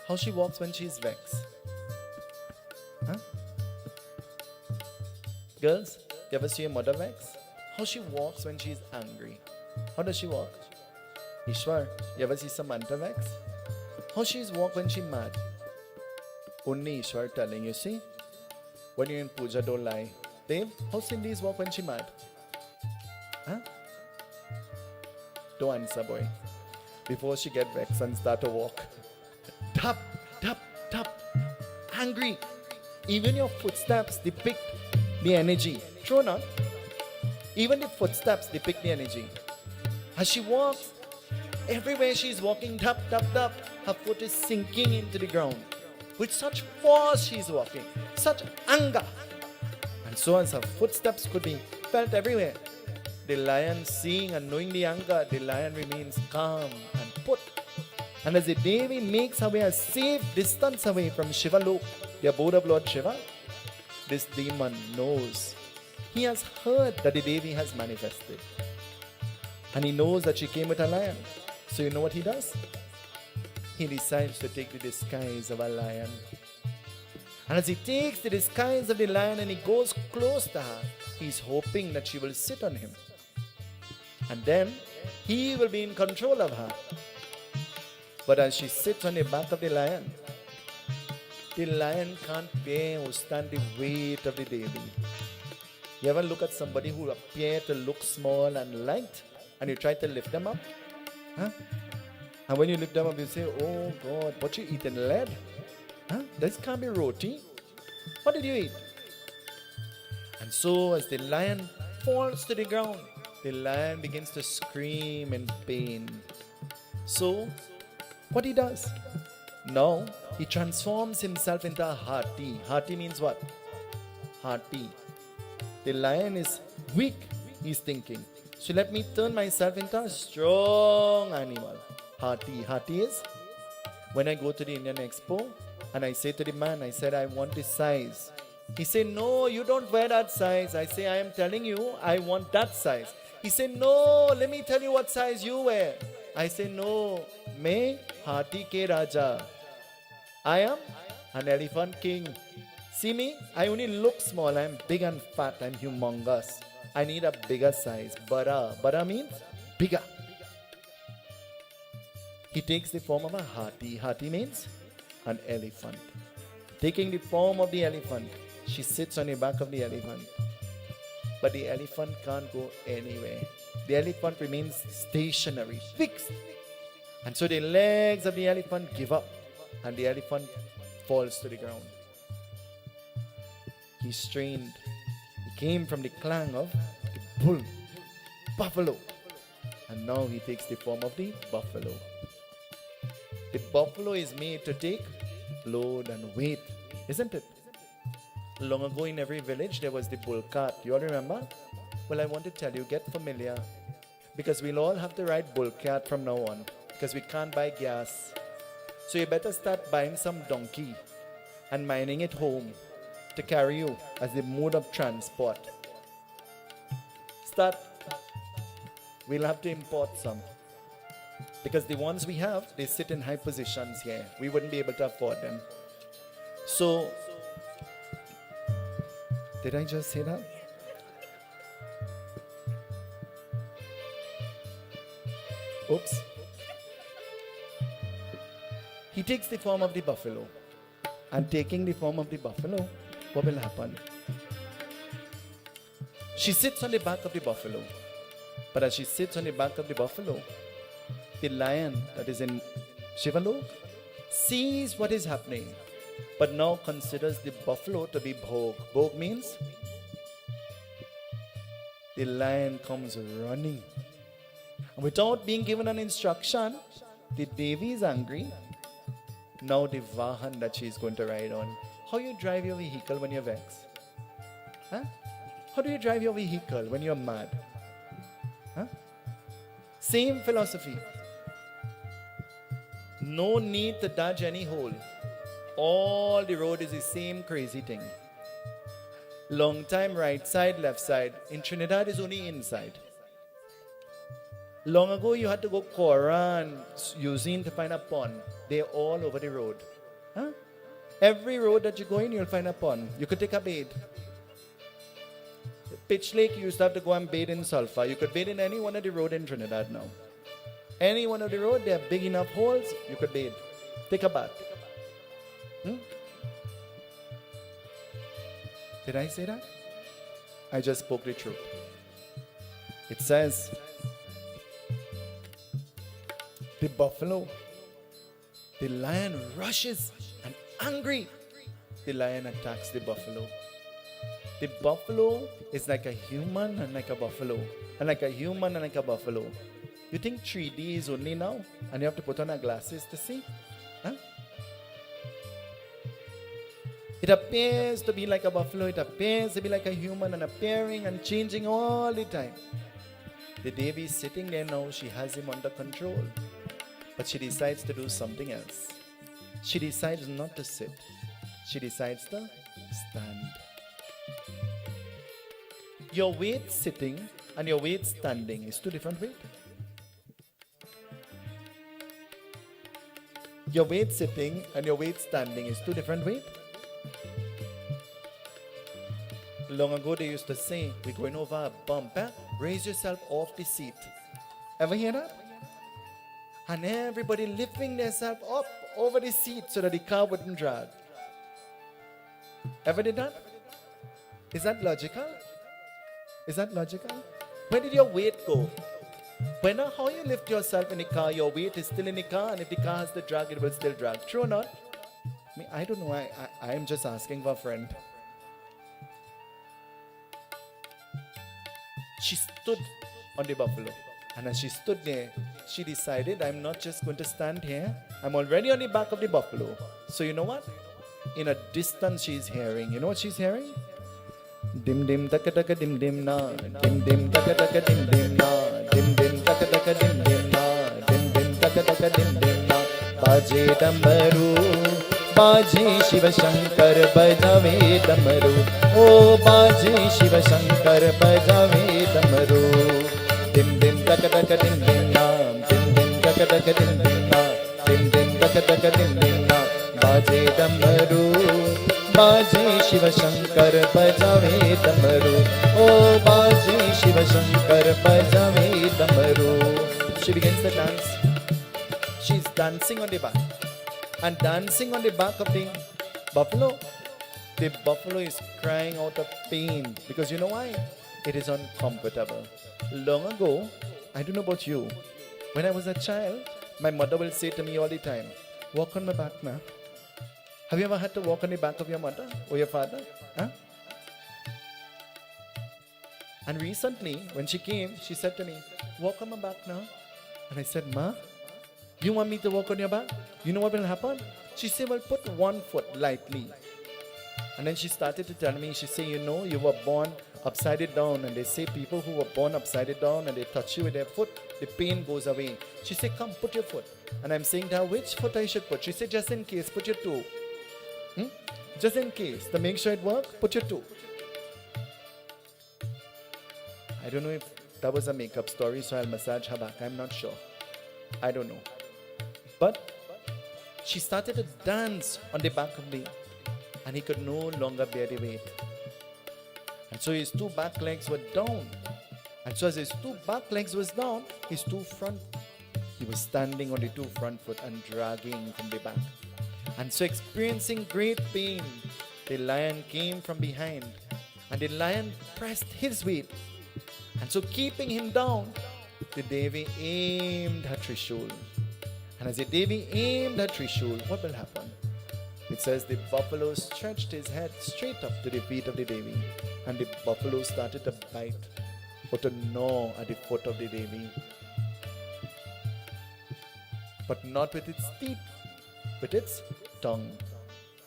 How she walks when she's vexed? Huh? Girls, you ever see a mother vex? How she walks when she's angry? How does she walk? Ishwar, you ever see Samantha vex? How she's walk when she's mad? Only Ishwar telling you, see? When you're in puja, don't lie. Dave, how Cindy's walk when she's mad? Huh? Don't answer, boy. Before she get vexed and start to walk. Tap, tap, tap. Angry. Even your footsteps depict the energy. True or not? Even the footsteps depict the energy. As she walks, everywhere she's walking, tap, tap, tap, her foot is sinking into the ground. With such force she's walking. Such anger. And so as her footsteps could be felt everywhere, the lion, seeing and knowing the anger, the lion remains calm and put. And as the Devi makes her way a safe distance away from Shiva Lok, the abode of Lord Shiva, this demon knows. He has heard that the Devi has manifested. And he knows that she came with a lion. So you know what he does? He decides to take the disguise of a lion. And as he takes the disguise of the lion and he goes close to her, he's hoping that she will sit on him. And then he will be in control of her. But as she sits on the back of the lion can't bear or stand the weight of the Devi. You ever look at somebody who appear to look small and light and you try to lift them up? Huh? And when you lift them up, you say, oh God, what you eating, lead? Huh? This can't be roti. What did you eat? And so as the lion falls to the ground, The lion begins to scream in pain. So, what he does? Now, he transforms himself into a hathi. Hathi means what? Hathi. The lion is weak, he's thinking. So let me turn myself into a strong animal. Hathi. Hathi is when I go to the Indian Expo and I say to the man, I said, I want this size. He said, no, you don't wear that size. I say, I am telling you, I want that size. He said, no, let me tell you what size you wear. I say, no, me Hathi ke Raja. I am an elephant king. See me? I only look small. I'm big and fat. I'm humongous. I need a bigger size. Bara. Bara means bigger. He takes the form of a hathi. Hathi means an elephant. Taking the form of the elephant, she sits on the back of the elephant. But the elephant can't go anywhere. The elephant remains stationary, fixed. And so the legs of the elephant give up and the elephant falls to the ground. He strained. He came from the clan of the bull, buffalo. And now he takes the form of the buffalo. The buffalo is made to take load and weight, isn't it? Long ago in every village there was the bull cart. You all remember? Well, I want to tell you, get familiar. Because we'll all have to ride bull cart from now on. Because we can't buy gas. So you better start buying some donkey and mining it home to carry you as the mode of transport. Start. We'll have to import some. Because the ones we have, they sit in high positions here. We wouldn't be able to afford them. So, did I just say that? Oops. He takes the form of the buffalo. And taking the form of the buffalo, what will happen? She sits on the back of the buffalo. But as she sits on the back of the buffalo, the lion that is in Shivalok sees what is happening, but now considers the buffalo to be Bhog. Bhog means the lion comes running. And without being given an instruction, the Devi is angry. Now the Vahan that she is going to ride on. How you drive your vehicle when you're vexed? Huh? How do you drive your vehicle when you're mad? Huh? Same philosophy. No need to dodge any hole. All the road is the same crazy thing. Long time right side, left side. In Trinidad is only inside. Long ago you had to go Koran using to find a pond. They're all over the road. Huh? Every road that you go in, you'll find a pond. You could take a bathe. Pitch Lake, you used to have to go and bathe in sulfur. You could bathe in any one of the road in Trinidad now. Any one of the road, there are big enough holes, you could bathe. Take a bath. Did I say that? I just spoke the truth. It says, the buffalo, the lion rushes and angry. The lion attacks the buffalo. The buffalo is like a human and like a buffalo. And like a human and like a buffalo. You think 3D is only now? And you have to put on our glasses to see? Huh? It appears to be like a buffalo. It appears to be like a human and appearing and changing all the time. The Devi is sitting there now. She has him under control. But she decides to do something else. She decides not to sit. She decides to stand. Your weight sitting and your weight standing is two different weights. Your weight sitting and your weight standing is two different weights. Long ago they used to say, we're going over a bump, eh? Raise yourself off the seat. Ever hear that? And everybody lifting themselves up over the seat so that the car wouldn't drag. Ever did that? Is that logical? Is that logical? Where did your weight go? When how you lift yourself in the car, your weight is still in the car, and if the car has to drag, it will still drag. True or not? I don't know. I am just asking for a friend. She stood on the buffalo. And as she stood there, she decided, I'm not just going to stand here. I'm already on the back of the buffalo. So you know what? In a distance, she's hearing. You know what she's hearing? Dim dim taka taka dim dim na, dim dim taka taka dim dim na, dim dim taka taka dim dim na, dim dim taka taka dim dim na. Baje damaru, baje Shiva Shankar bajave damaru. Oh, baje Shiva Shankar bajave damaru. Dim dim taka taka dim dim na, dim dim taka taka dim dim na, dim dim taka taka dim dim na. Baje damaru, baje Shiva Shankar bajave damaru. Oh, baje Shiva Shankar bajave damaru. She begins the dance. She's dancing on the back. And dancing on the back of the buffalo. The buffalo is crying out of pain. Because you know why? It is uncomfortable. Long ago, I don't know about you, when I was a child, my mother will say to me all the time, walk on my back now. Have you ever had to walk on the back of your mother or your father? Huh? And recently, when she came, she said to me, walk on my back now. And I said, Ma, you want me to walk on your back? You know what will happen? She said, well, put one foot lightly. And then she started to tell me, she said, you know, you were born upside it down. And they say people who were born upside it down and they touch you with their foot, the pain goes away. She said, come, put your foot. And I'm saying to her, which foot I should put? She said, just in case, put your toe. Just in case, to make sure it works, put your toe. I don't know if that was a makeup story, so I'll massage her back. I'm not sure. I don't know. But she started to dance on the back of me, and he could no longer bear the weight. And so his two back legs were down. And so as his two back legs was down, his two front, he was standing on the two front foot and dragging from the back. And so experiencing great pain, the lion came from behind, and the lion pressed his weight. And so keeping him down, the Devi aimed her Trishul. And as the Devi aimed her Trishul, what will happen? It says the buffalo stretched his head straight up to the feet of the Devi, and the buffalo started to bite or to gnaw at the foot of the Devi. But not with its teeth, with its tongue.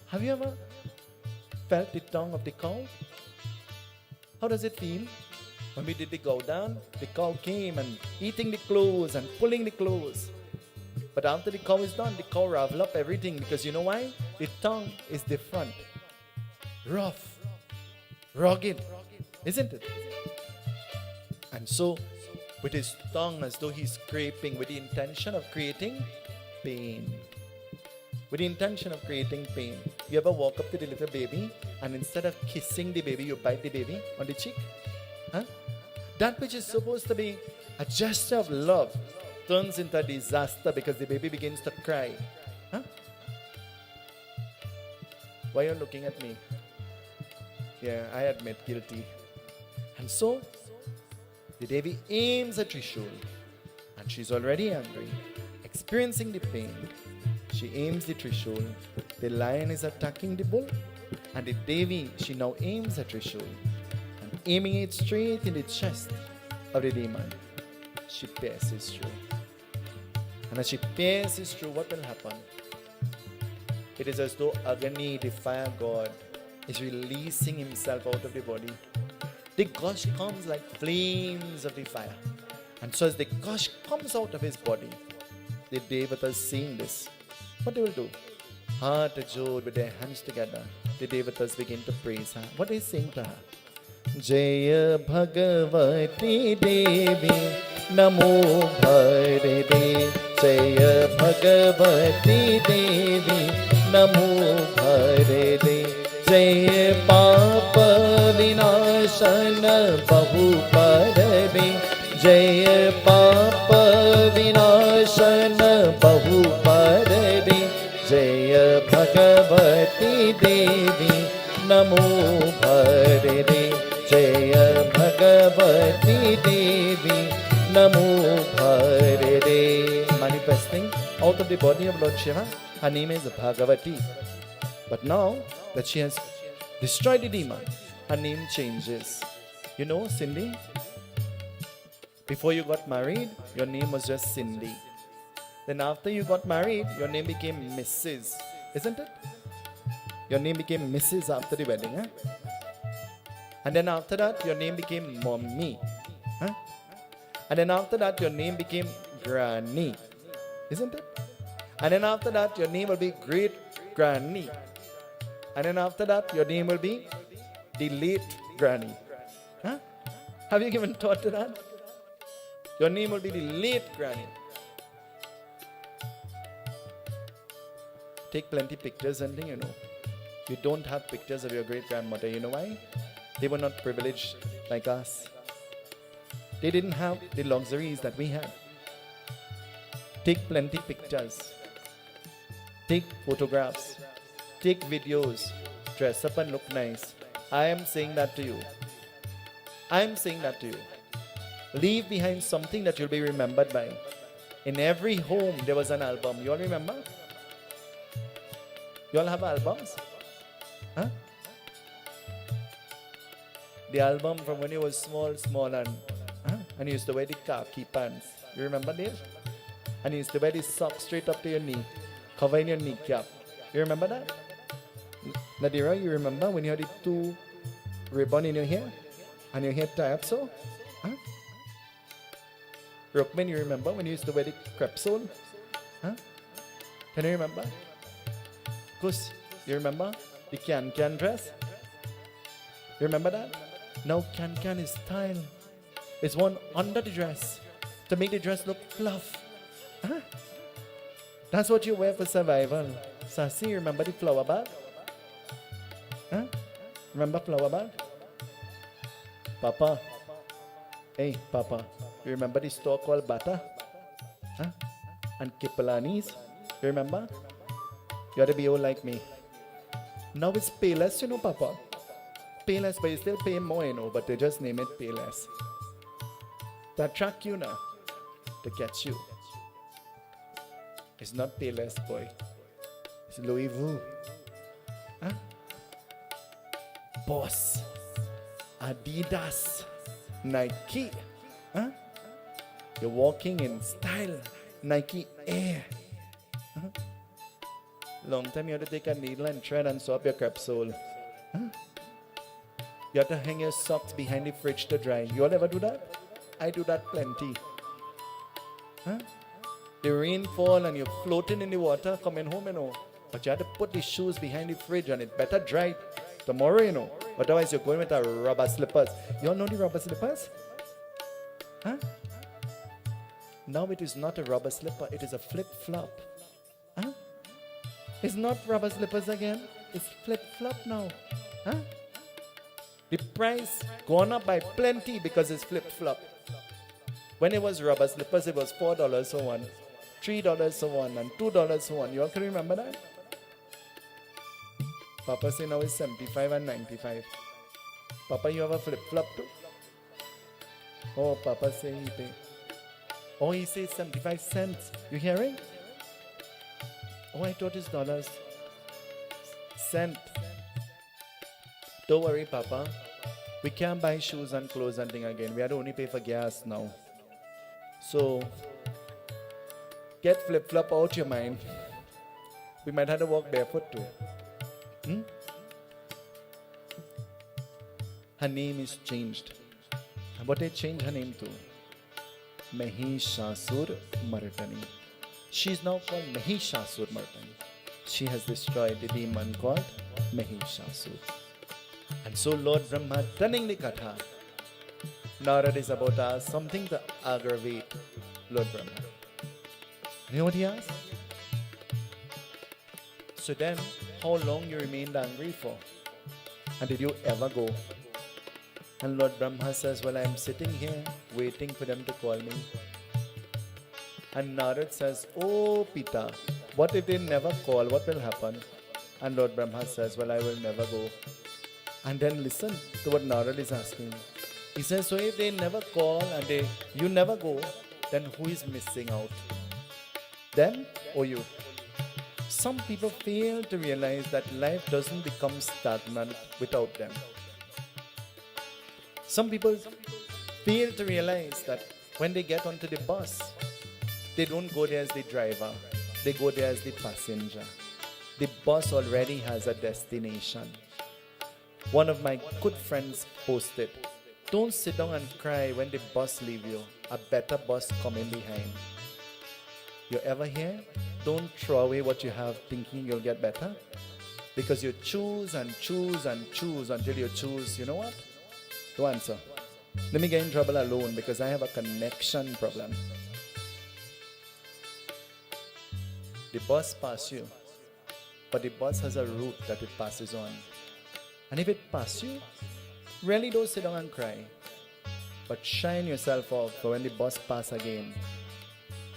Have you ever felt the tongue of the cow? How does it feel? When we did the cow down, the cow came and eating the clothes and pulling the clothes. But after the cow is done, the cow ravel up everything, because you know why? The tongue is the front. Rough, rugged, isn't it? And so, with his tongue as though he's scraping with the intention of creating pain. With the intention of creating pain. You ever walk up to the little baby and instead of kissing the baby, you bite the baby on the cheek? Huh? That which is supposed to be a gesture of love turns into a disaster because the baby begins to cry. Huh? Why are you looking at me? Yeah, I admit guilty. And so, the Devi aims at Trishul, and she's already angry, experiencing the pain. She aims the Trishul. The lion is attacking the bull, and the Devi, she now aims at Trishul, and aiming it straight in the chest of the demon, she pierces through. And as she pierces through, what will happen? It is as though Agni, the fire god, is releasing himself out of the body. The gush comes like flames of the fire. And so as the gush comes out of his body, the Devatas seeing this, what they will do? Heart adjured with their hands together, the Devatas begin to praise her. What they sing to her? Jaya Bhagavati Devi Namo Bharade. Jaya Bhagavati Devi Namo Bharade. Jaya Papa Vinashana Bahu Parade. Jaya Papa Vinashana Bahu Parade. Jaya Bhagavati Devi Namo Bharade. Jaya Bhagavati Devi Namo Bharade. Manifesting out of the body of Lord Shiva, her name is Bhagavati. But now that she has destroyed the demon, her name changes. You know, Cindy, Before you got married, your name was just Cindy. Then after you got married, your name became Mrs. Isn't it? Your name became Mrs. after the wedding, huh? And then after that, your name became Mommy. Huh? And then after that, your name became Granny. Isn't it? And then after that, your name will be Great Granny. And then after that, your name will be the Late Granny. Huh? Have you given thought to that? Your name will be the Late Granny. Take plenty pictures and thing, You don't have pictures of your great grandmother. You know why? They were not privileged like us. They didn't have the luxuries that we had. Take plenty pictures. Take photographs. Take videos. Dress up and look nice. I am saying that to you. I am saying that to you. Leave behind something that you'll be remembered by. In every home there was an album. You all remember? You all have albums? Huh? The album from when you was small and you used to wear the khaki pants. You remember this? And you used to wear the socks straight up to your knee, covering your kneecap. You remember that? Nadira, you remember when you had the two ribbon in your hair and your hair tied up so? Huh? Rukman, you remember when you used to wear the crepe sole? Huh? Can you remember? Kus, you remember the can dress? You remember that? Now can is style. It's one under the dress to make the dress look fluff. Huh? That's what you wear for survival. Sasi, remember the flower bag? Huh? Remember flower bag? Papa. Hey, Papa. You remember the store called Bata? Huh? And Kipalanis? You remember? You ought to be old like me. Now it's Payless, Papa. Payless, but you still pay more, but they just name it Payless. To attract you now. To catch you. It's not Payless, boy. It's Louis Vuitton. Huh? Boss. Adidas. Nike. Huh? You're walking in style. Nike Air. Huh? Long time you have to take a needle and thread and sew up your crepe sole. Huh? You have to hang your socks behind the fridge to dry. You all ever do that? I do that plenty. Huh? The rain fall and you're floating in the water coming home, But you have to put the shoes behind the fridge and it better dry tomorrow, Otherwise you're going with a rubber slippers. You all know the rubber slippers? Huh? Now it is not a rubber slipper, it is a flip-flop. Huh? It's not rubber slippers again, it's flip-flop now. Huh? The price gone up by plenty because it's flip-flop. When it was rubber slippers, it was $4 for one, $3 for one, and $2 for one. You all can remember that? Papa say now it's 75 and 95. Papa, you have a flip-flop too? Oh, Papa say he pay. Oh, he says 75 cents. You hearing? Oh, I thought it's dollars. Cent. Don't worry, Papa. We can't buy shoes and clothes and thing again. We have to only pay for gas now. So, get flip-flop out your mind. We might have to walk barefoot too. Her name is changed. And what they changed her name to? Mahishasur Mardani. She is now called Mahishasur Mardani. She has destroyed the demon called Mahishasur. And so Lord Brahma turning the katha. Narada is about to ask something to aggravate Lord Brahma. You know what he asked? So then, how long you remained angry for? And did you ever go? And Lord Brahma says, well, I am sitting here waiting for them to call me. And Narad says, oh Pita, what if they never call? What will happen? And Lord Brahma says, well, I will never go. And then listen to what Narad is asking. He says, so if they never call and you never go, then who is missing out? Them or you? Some people fail to realize that life doesn't become stagnant without them. Some people fail to realize that When they get onto the bus, they don't go there as the driver. They go there as the passenger. The bus already has a destination. One of my good friends posted, don't sit down and cry when the bus leave you. A better bus coming behind. You ever hear? Don't throw away what you have thinking you'll get better. Because you choose and choose and choose until you choose, you know what? Don't answer. Let me get in trouble alone because I have a connection problem. The bus passes you, but the bus has a route that it passes on. And if it passes you, really don't sit down and cry, but shine yourself out for when the bus passes again.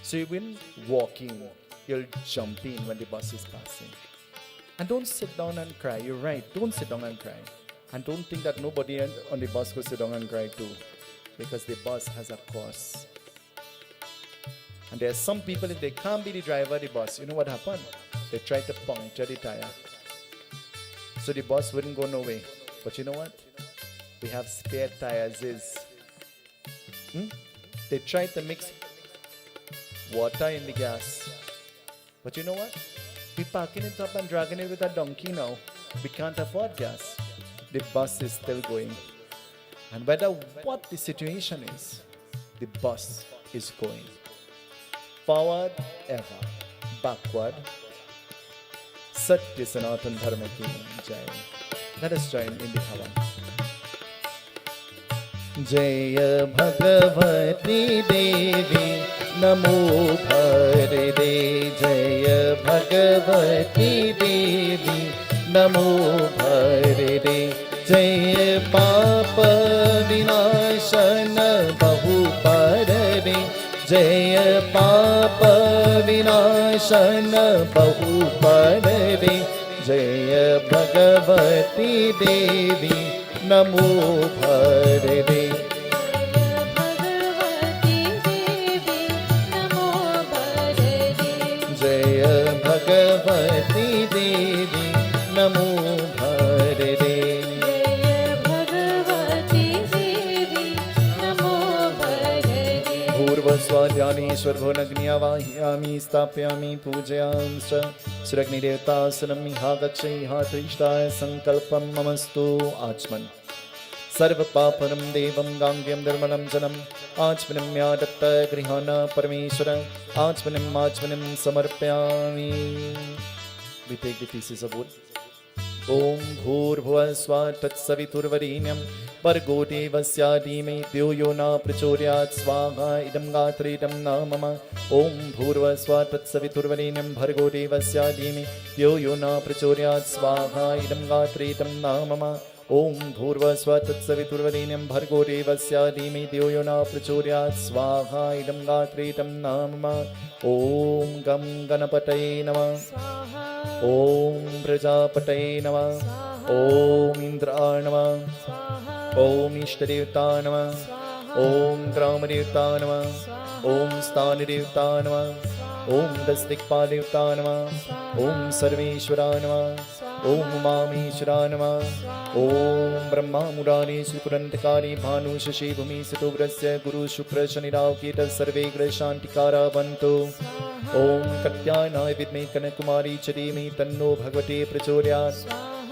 So you will walking, you'll jump in when the bus is passing. And don't sit down and cry. You're right, don't sit down and cry. And don't think that nobody on the bus will sit down and cry too, because the bus has a course. And there are some people, if they can't be the driver of the bus, you know what happened? They try to puncture the tire. So the bus wouldn't go no way. But you know what? We have spare tires. They try to mix water in the gas. But you know what? We're parking it up and dragging it with a donkey now. We can't afford gas. The bus is still going. And whether what the situation is, the bus is going. Forward ever, backward. Satya Sanatan Dharma ki Jai. Let us join in the Havan. Jaya Bhagavati Devi Namo Bharade. Jaya Bhagavati Devi Namo Bharade. Jaya Papa Vinashana Bahu Parade. Jaya Papa Vinashana Bahu Parade. Jaya Bhagavati Devi Namo Bharade. Jaya Bhagavati Devi Namo Bharade. Purvaswadhyani Nagnyavahiyami Stapyami Pujayamscha Suragnidevtasanam Mihagakshay Hatrishthaya Sankalpam Mamastu Achman Sarva Paparam Devam Gangyam Dharmanam Janam Achmanam Yadatta Grihana Parameshwara Achmanam Samarpyami. We take the pieces of wood. Om Bhurbhuva Swa Tatsaviturvarenyam Bhargo Devasya Dhimai Dhyo Yo Na Prachodayat Swaha Idam Gatre Idam Na Mama. Om Bhurbhuva Swa Tatsaviturvarenyam Bhargo Devasya Dhimai Dhyo Yo Na Prachodayat Swaha Idam Gatre Idam Na Mama. Om Bhurva Swa Tatsaviturvarenyam Bhargo Devasya Dhimai Dhyo Yo Na Prachodayat Swaha Idam Gatre Idam Na Mama. Om Gam Ganapataye Namah. Om Prajapataye Namah. Om Indra Namah. Om Ishtadevta Namah. Om Gramadevta Namah. Om Sthanidevta Namah. Om Dastikpadevta Namah. Om Sarveshwara Namah. Om Mameshwara Namah. Om Brahma Murari Sukurantakari Bhanu Shashi Bhumi Satovrasya Guru Shukra Shanirav Kita Sarve Grashantikara Vanto. Om Katyanaya Vidme Kanakumari Chadimi Tanno Bhagavate Prachodayat.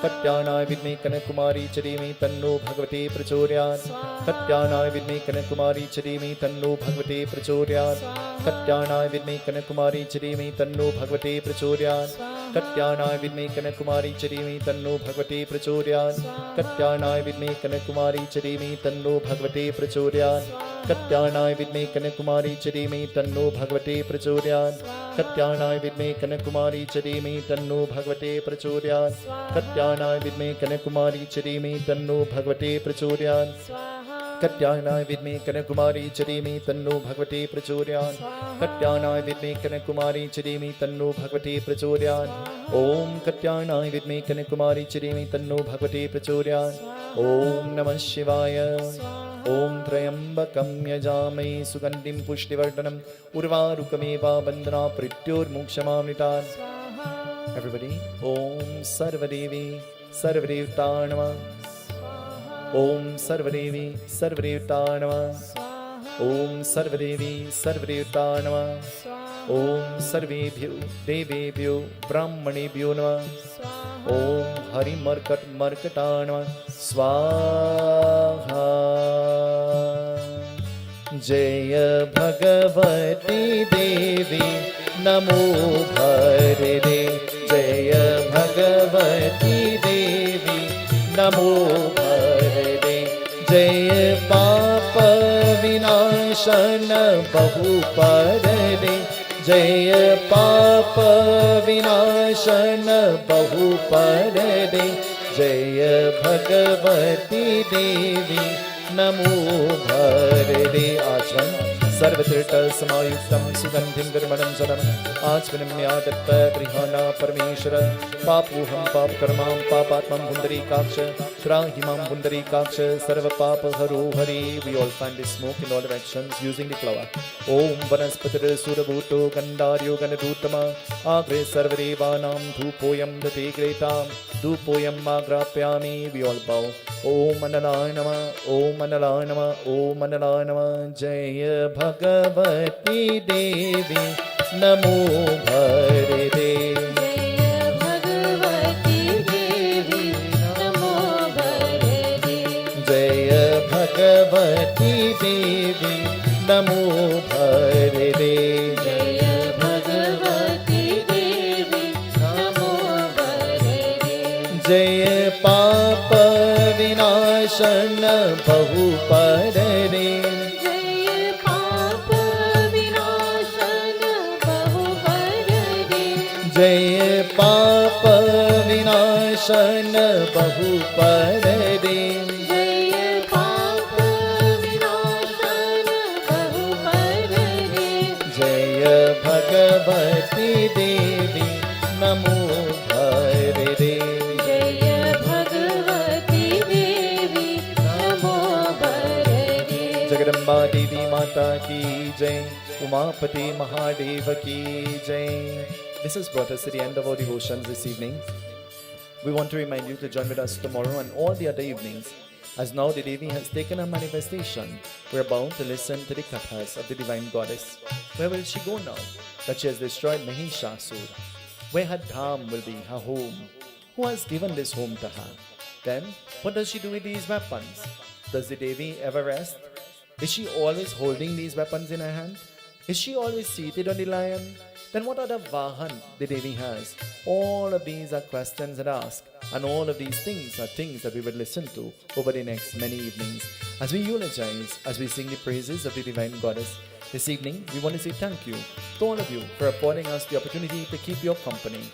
Katyanaya Vidme Kanakumari Chadimi Tanno Bhagavate Prachodayat. Katyanaya Vidme Kanakumari Chadimi Tanno Bhagavate Prachodayat. Katyanaya Vidme Kanakumari Chadimi Tanno Bhagavate Prachodayat. Katyanaya Vidme Kanakumari Chadimi Tanno Bhagavate Prachodayat. Katyanaya Vidme Kanakumari Chadimi Tanno Bhagavate Prachodayat. Katyanaya Vidme Kanakumari Chadimi Tanno Bhagavate Prachodayat. Katyanaya Vidme Kanakumari Chadimi Tanno Bhagavate Prachodayat. Katyanaya Vidme Kanakumari Chadimi Tanno Bhagavate Prachodayat. Katyanaya Vidme Kanakumari Chadimi Tanno Bhagavate Prachodayat. Katyanaya Vidme Kanakumari Chadimi Tanno Bhagavate Prachodayat. Om Katyanaya Vidme Kanakumari Chadimi Tanno Bhagavate Prachodayat. Om Namah Shivaya. Om Trayambakam Yajamai Sugandim Pushtivardhanam Urvarukамeva Bandhana Prityor Mokshamamritan. Everybody, Om Sarvadevi Sarvadevta Namah. Om Sarvadevi Sarvadevta Namah. ओम सर्वदेवी सर्वदेवता नमः। ओम सर्वेभ्यो देवेभ्यो ब्राह्मणेभ्यो नमः। ओम हरिमर्कट मर्कटाणः स्वाहा। जय भगवती देवी नमो भरदे। जय भगवती देवी नमो भरदे। जय पाप विनाशन बहु परदे। जय पाप विनाशन बहु परदे। जय भगवती देवी नमो भरदे। आचमन सर्वत्र समायुक्तं सुगंधिं निर्मलं जलम् आचमनम्यादत्त गृहाणा परमेश्वर। पापोऽहं पापकर्मां पापात्मं पुण्डरीकाक्ष त्राहि मां पुण्डरीकाक्ष सर्वपापहरो हरे। We all find this smoke in all directions using the flower. Om वनस्पतिर् सुरभूतो गन्धार्यो गणधूतमा agro सर्वदेवानां धूपोऽयं दते ग्रेतां धूपोऽयं आग्रापयामि। We all bow. ओम अनलाय नमः। ओम अनलाय नमः। ओम अनलाय नमः। जय भगवती देवी नमो भरदे। जय भगवती देवी नमो भरदे। जय भगवती देवी नमो भरदे। जय भगवती देवी नमो भरदे। जय पाप विनाशन बहु परदे। जय पाप विनाशन बहु परदे। जय पाप विनाशन बहु परदे। जय पाप विनाशन बहु परदे। जय भगवती देवी नमो भरदे। जय भगवती देवी नमो भरदे। जगदम्बा देवी माता की जय। उमापति महादेव की जय। This has brought us to the end of our devotions this evening. We want to remind you to join with us tomorrow and all the other evenings. As now the Devi has taken her manifestation, we are bound to listen to the kathas of the divine goddess. Where will she go now that she has destroyed Mahishasura? Where her dham will be, her home? Who has given this home to her? Then, what does she do with these weapons? Does the Devi ever rest? Is she always holding these weapons in her hand? Is she always seated on the lion? Then what other vahan the Devi has? All of these are questions that ask, and all of these things are things that we will listen to over the next many evenings as we eulogize, as we sing the praises of the divine goddess. This evening, we want to say thank you to all of you for affording us the opportunity to keep your company.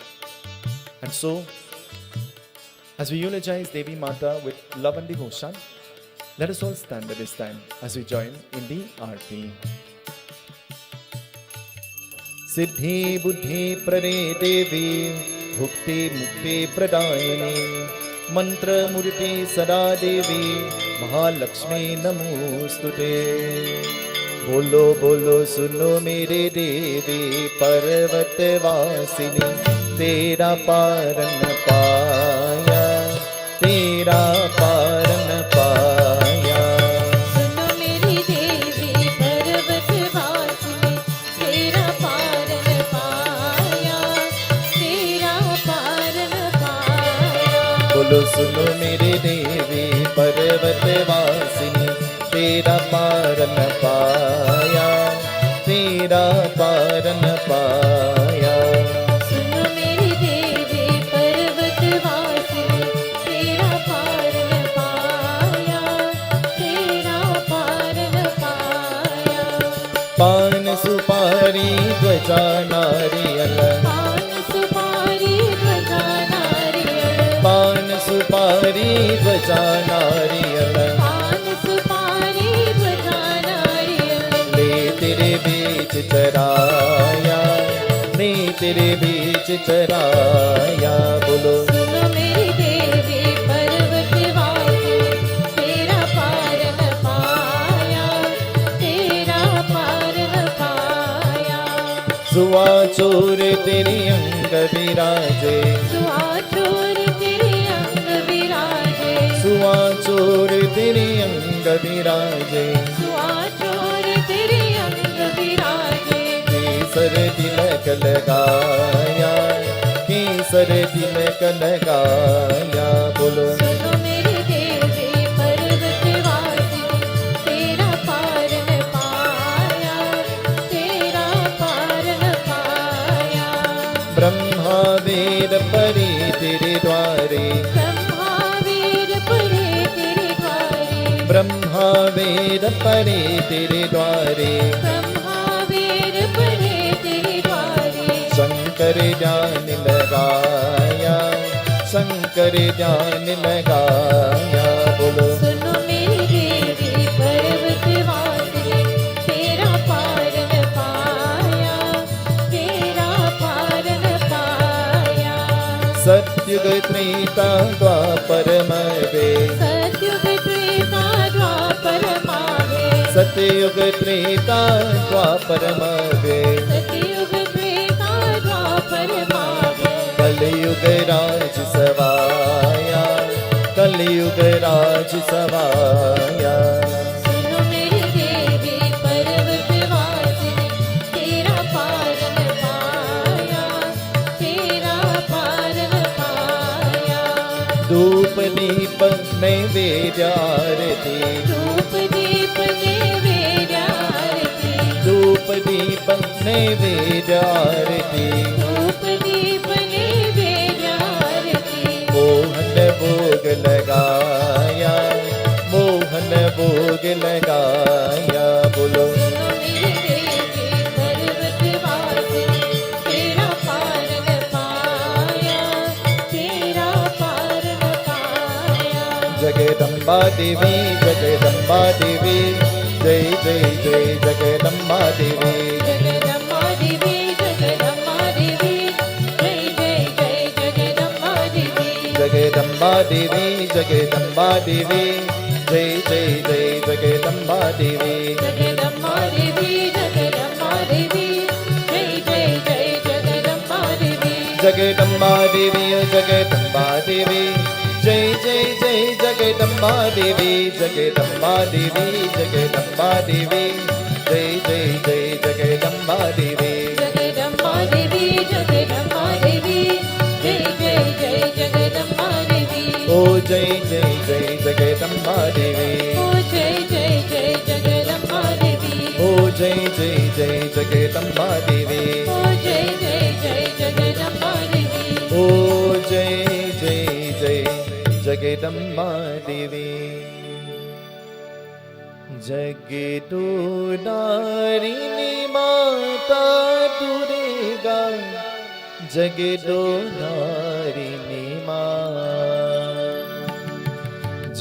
And so, as we eulogize Devi Mata with love and devotion, let us all stand at this time as we join in the arati. सिद्धि बुद्धि प्रदे देवी भुक्ति मुक्ति प्रदायिनी मंत्र मूर्ति सदा देवी महालक्ष्मी नमोस्तुते। बोलो बोलो सुनो मेरे देवी पर्वत वासिनी तेरा पारन पाया तेरा पारन पाया। सुनो मेरी देवी पर्वत वासिनी तेरा पारन पाया तेरा पारन पाया। बोलो सुनो मेरे देवी पर्वत वासिनी तेरा पारन पाया तेरा पारन पाया। सुनो मेरी देवी पर्वत वासिनी तेरा पारन पाया तेरा पारन पाया। पान सुपारी ध्वजा नारियल पान सुपारी ध्वजा नारियल पान सुपारी ध्वजा नारियल पान सुपारी ध्वजा नारियल। ले तेरे बीच चराया ले तेरे बीच चराया। बोलो सुनो मेरी देवी पर्वत वासिनी तेरा पारन पाया तेरा पारन पाया। सुआ चोर तेरी अंग विराजे सुआ चोर तेरे अंग विराजे सुआ चोर तेरी अंग विराजे सुआ चोर केसर तिलक लगाया, केसर तिलक लगाया। बोलो सुनो मेरी देवी पर्वतवासी, तेरा पारन पाया, तेरा पारन पाया। ब्रह्मा वेद परे तेरे द्वारे, ब्रह्मा वीर परे तेरे द्वारे, ब्रह्मा वेद परे तेरे द्वारे। ब्रह्मा वीर परे तेरे द्वारे। शंकर ध्यान लगाया, शंकर ध्यान लगाया। बोलो सुनो मेरी देवी पर्वतवासी, तेरा पारन पाया, तेरा पारन पाया। सत्युग त्रेता द्वापर मवे, सतयुग त्रेता द्वापर माहे, सतयुग त्रेता द्वापर मवे। सतयुग त्रेता द्वापर माहे। कलयुग राज सवाया, कलयुग राज सवाया। सुनो मेरी देवी पर्वतवासी, तेरा पारन पाया, तेरा पारन पाया। धूप दीप नैवेद्य आरती, धूप दीप नैवेद्य आरती, धूप दीप नैवेद्य आरती। धूप दीप नैवेद्य आरती। मोहन भोग लगाया, मोहन भोग लगाया। बोलो सुनो मेरी देवी पर्वतवासी, तेरा पारन पाया, तेरा पारन पाया। जगदम्बा देवी, जगदम्बा देवी, जय जय जय जगदम्बा देवी। जगदम्बा देवी, जगदम्बा देवी, जय जय जय जगदम्बा देवी। जगदम्बा देवी, जगदम्बा देवी, जय जय जय जगदम्बा देवी। जगदम्बा देवी, जगदम्बा देवी, जय जय जय जगदम्बा देवी। जगदम्बा देवी, जगदम्बा देवी, जय जय जय जगदम्बा देवी। जगदम्बा देवी, जगदम्बा देवी, जय जय जय जगदम्बा देवी। जगदम्बा देवी, जगदम्बा देवी, जय जय जय जगदम्बा देवी। ओ जय जय जय जगदम्बा देवी। ओ जय जय जय जगदम्बा देवी। ओ जय जय जय जगदम्बा देवी। ओ जय जय जय जगदम्बा देवी। ओ जय जय जय जगदम्बा देवी। जगदोदारिणी माता दुर्गा, जगदोदारिणी माँ।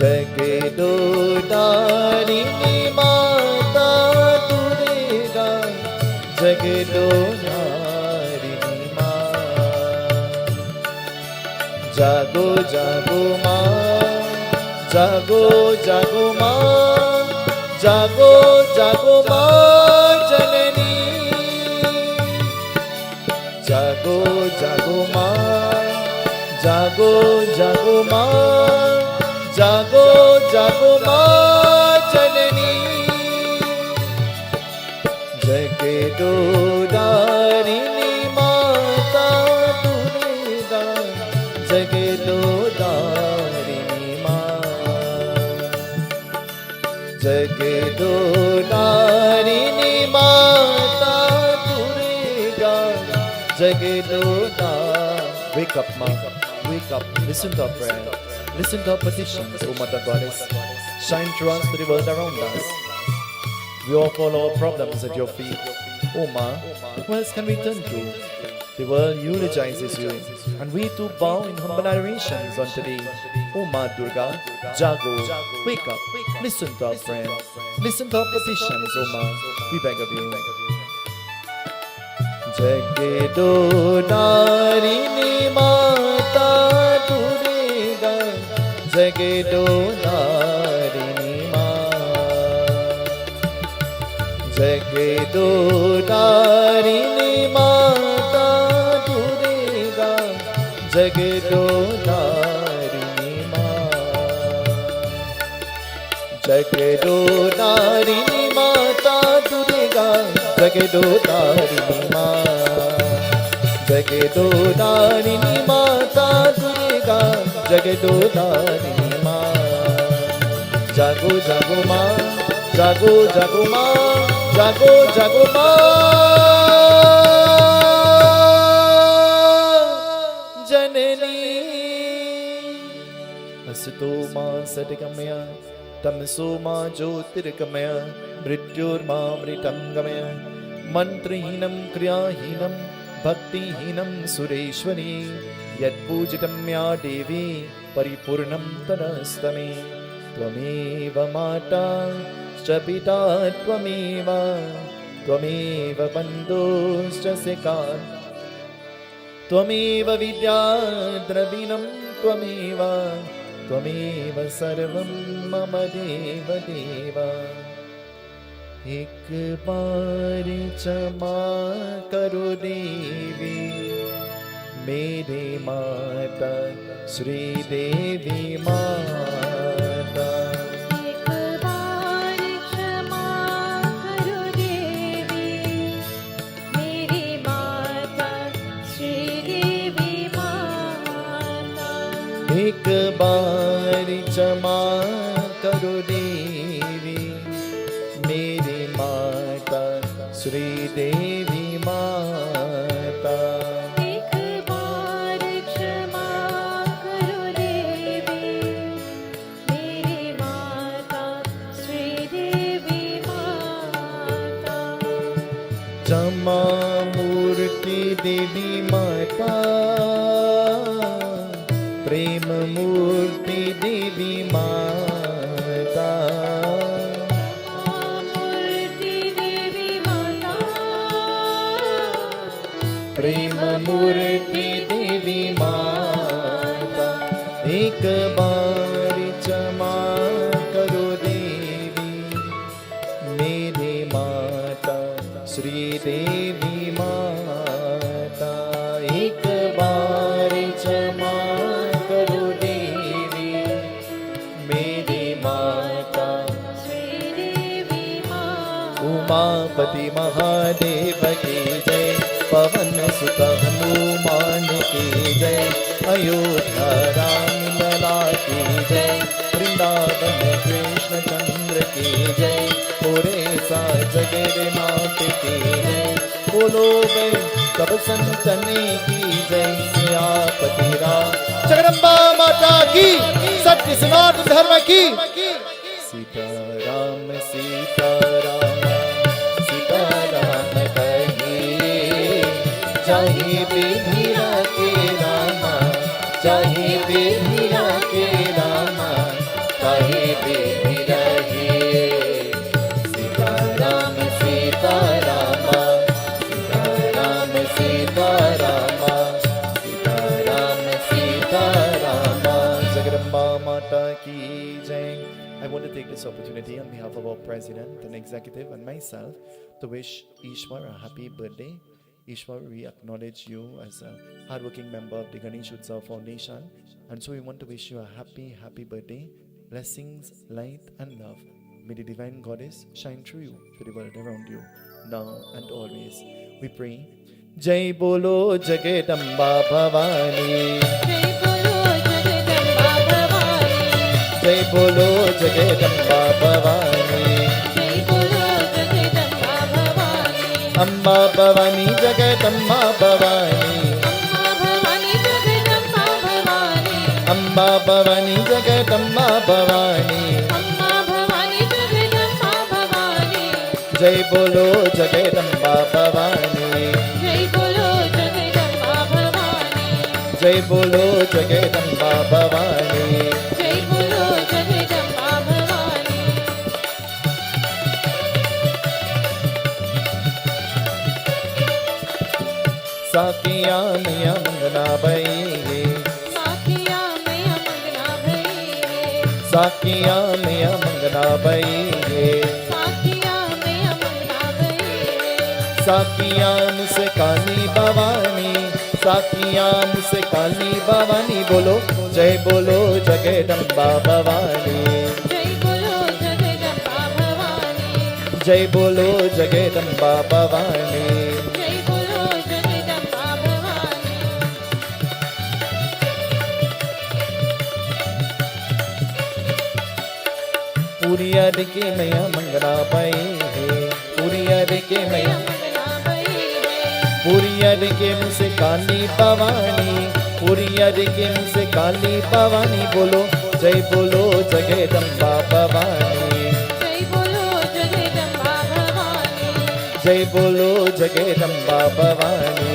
जगदोदारिणी माता दुर्गा, जगदोदारिणी माँ। जागो जागो माँ, जागो जागो माँ, जागो जागो माँ जननी। जागो जागो माँ, जागो जागो माँ, जागो जागो माँ जननी। जगदोदारिणी माता दुर्गा, जगदोदारिणी माँ। जगदोदारिणी माता Durga, जगदोदा। Wake up, Ma. Wake up. Listen to our prayer. Listen to our petitions, O Mother Goddess. Shine through us to the world around us. We offer all our problems at your feet. O Ma, who else can we turn to? The world eulogizes you, and we too bow in humble adorations unto thee. O Ma Durga, Jago, wake up, listen to our prayer, listen to our petitions, O Ma, we beg of you. Jagdodarini Mata Durga, Jagdodarini Ma. Jagdodarini Mata Durga, Jagdodarini Ma. Jagdodarini Mata Durga, जगदोदारिणी माँ, जगदोदारिणी माता दुर्गा, जगदोदारिणी माँ। जागो जागो माँ, जागो जागो माँ, जागो जागो माँ। जननी असतो माँ सद्गमय, तमसो माँ ज्योतिर्गमय, मृत्योर्मामृतं गमय। मंत्रहीनं क्रियाहीनं भक्तिहीनं सुरेश्वरी, यत्पूजितं या देवी परिपूर्णं तदस्तमे। त्वमेव माता च पिता त्वमेव, त्वमेव बन्धुश्च सखा, त्वमेव विद्या द्रविणं त्वमेव, त्वमेव सर्वं मम देव देव। एक बार क्षमा करो देवी, मेरी माता श्री देवी माता। एक बार क्षमा करो देवी, मेरी माता श्री देवी माता। एक बार क्षमा करो देवी, मेरी माता श्री देवी माता। एक बार क्षमा करो देवी, मेरी माता श्री देवी माता। क्षमा मूर्ति देवी माता, प्रेम मूर्ति देवी माता। मूर्ति देवी माता, प्रेम मूर्ति देवी माता। एक बार क्षमा करो देवी, मेरी माता श्री देवी माता। एक बार क्षमा करो देवी, मेरी माता श्री देवी माता। उमापति महादेव की जय, पवन सुत हनुमान की जय, अयोध्या राम लला की जय, वृंदावन कृष्ण चंद्र की जय, पूरे सा जगत नाथ की जय। बोलो बे सब संतन की जय, सियापति राम जगदम्बा माता की, सत्य सनातन धर्म की। सीताराम सीताराम सीताराम कहिए, चाहे बेधिया के रामा, चाहे बेधिया के रामा, चाहे बेधि रहिए। सीताराम सीताराम सीताराम सीताराम सीताराम सीताराम। जगदम्बा माता की जय। I want to take this opportunity on behalf of our president and executive and myself to wish Ishwar a happy birthday. Ishwar, we acknowledge you as a hardworking member of the Ganesh Utsav Foundation, and so we want to wish you a happy, happy birthday. Blessings, light and love. May the divine goddess shine through you to the world around you, now and always. We pray. Jai Bolo Jagadamba Bhavani. जय बोलो जगदम्बा भवानी, जय बोलो जगदम्बा भवानी। जय बोलो जगदम्बा भवानी। अम्बा भवानी जगदम्बा भवानी, अम्बा भवानी जगदम्बा भवानी, अम्बा भवानी जगदम्बा भवानी। अम्बा भवानी जगदम्बा भवानी। जय बोलो जगदम्बा भवानी, जय बोलो जगदम्बा भवानी, जय बोलो जगदम्बा भवानी। जय बोलो जगदम्बा भवानी। साकिया मैया मंगना भई, साकिया मैया मंगना भई, साकिया मैया मंगना भई, साकिया मैया मंगना भई। साकिया मुझसे काली भवानी, साकिया मुझसे काली भवानी। बोलो जय बोलो जगदम्बा भवानी, जय बोलो जगदम्बा भवानी, जय बोलो जगदम्बा भवानी। जय बोलो जगदम्बा भवानी। पूरी अर के मैया मंगला पाई है, पूरी अर के मैया मंगला भई है। पूरी अर के मुँह से काली भवानी, पूरी अर के मुँह से काली भवानी। बोलो जय बोलो जगदम्बा भवानी। जय बोलो जगदम्बा भवानी। जय बोलो जगदम्बा भवानी।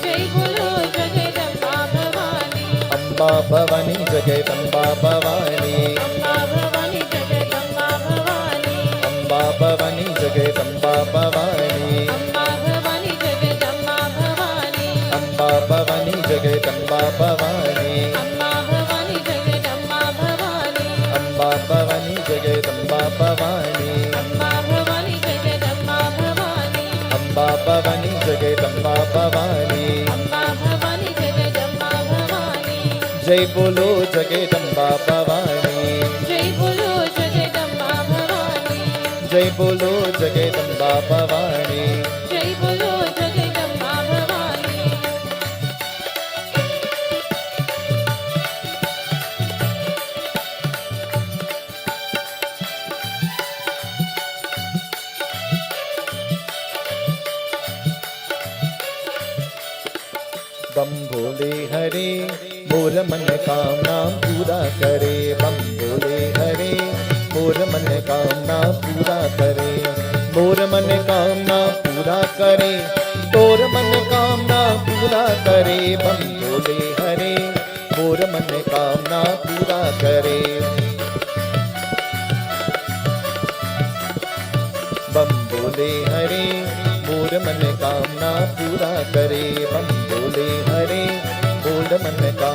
जय बोलो जगदम्बा भवानी। अम्बा भवानी जगदम्बा भवानी। अम्बा भवानी जगदम्बा भवानी। अम्बा भवानी जगदम्बा भवानी। अम्बा भवानी जगदम्बा भवानी। अम्बा भवानी जगदम्बा भवानी। अम्बा भवानी जगदम्बा भवानी। अम्बा भवानी जगदम्बा भवानी। अम्बा भवानी जगदम्बा भवानी। अम्बा भवानी जगदम्बा भवानी। अम्बा भवानी जगदम्बा भवानी। जय बोलो जगदम्बा भवानी। जय बोलो जगदम्बा भवानी। जय बोलो जगदम्बा भवानी। जय बोलो जगदम्बा भवानी। बम भोले हरे मोर मन कामना पूरा करे। बम भोले हरे मोर मन कामना पूरा करे। मोर मन कामना पूरा करे, तोर मन कामना पूरा करे। बम भोले हरे मोर मन कामना पूरा करे। बम भोले हरे मोर मन कामना पूरा करे। बम भोले हरे मोर मन का।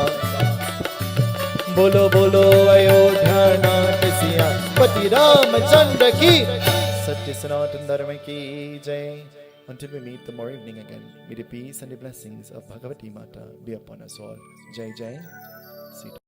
बोलो बोलो अयोध्या नाथ सिया पति रामचंद्र की। सत्य सनातन धर्म की जय। Until we meet tomorrow evening again, may the peace and the blessings of Bhagavati Mata be upon us all. Jai Jai. Seetahal.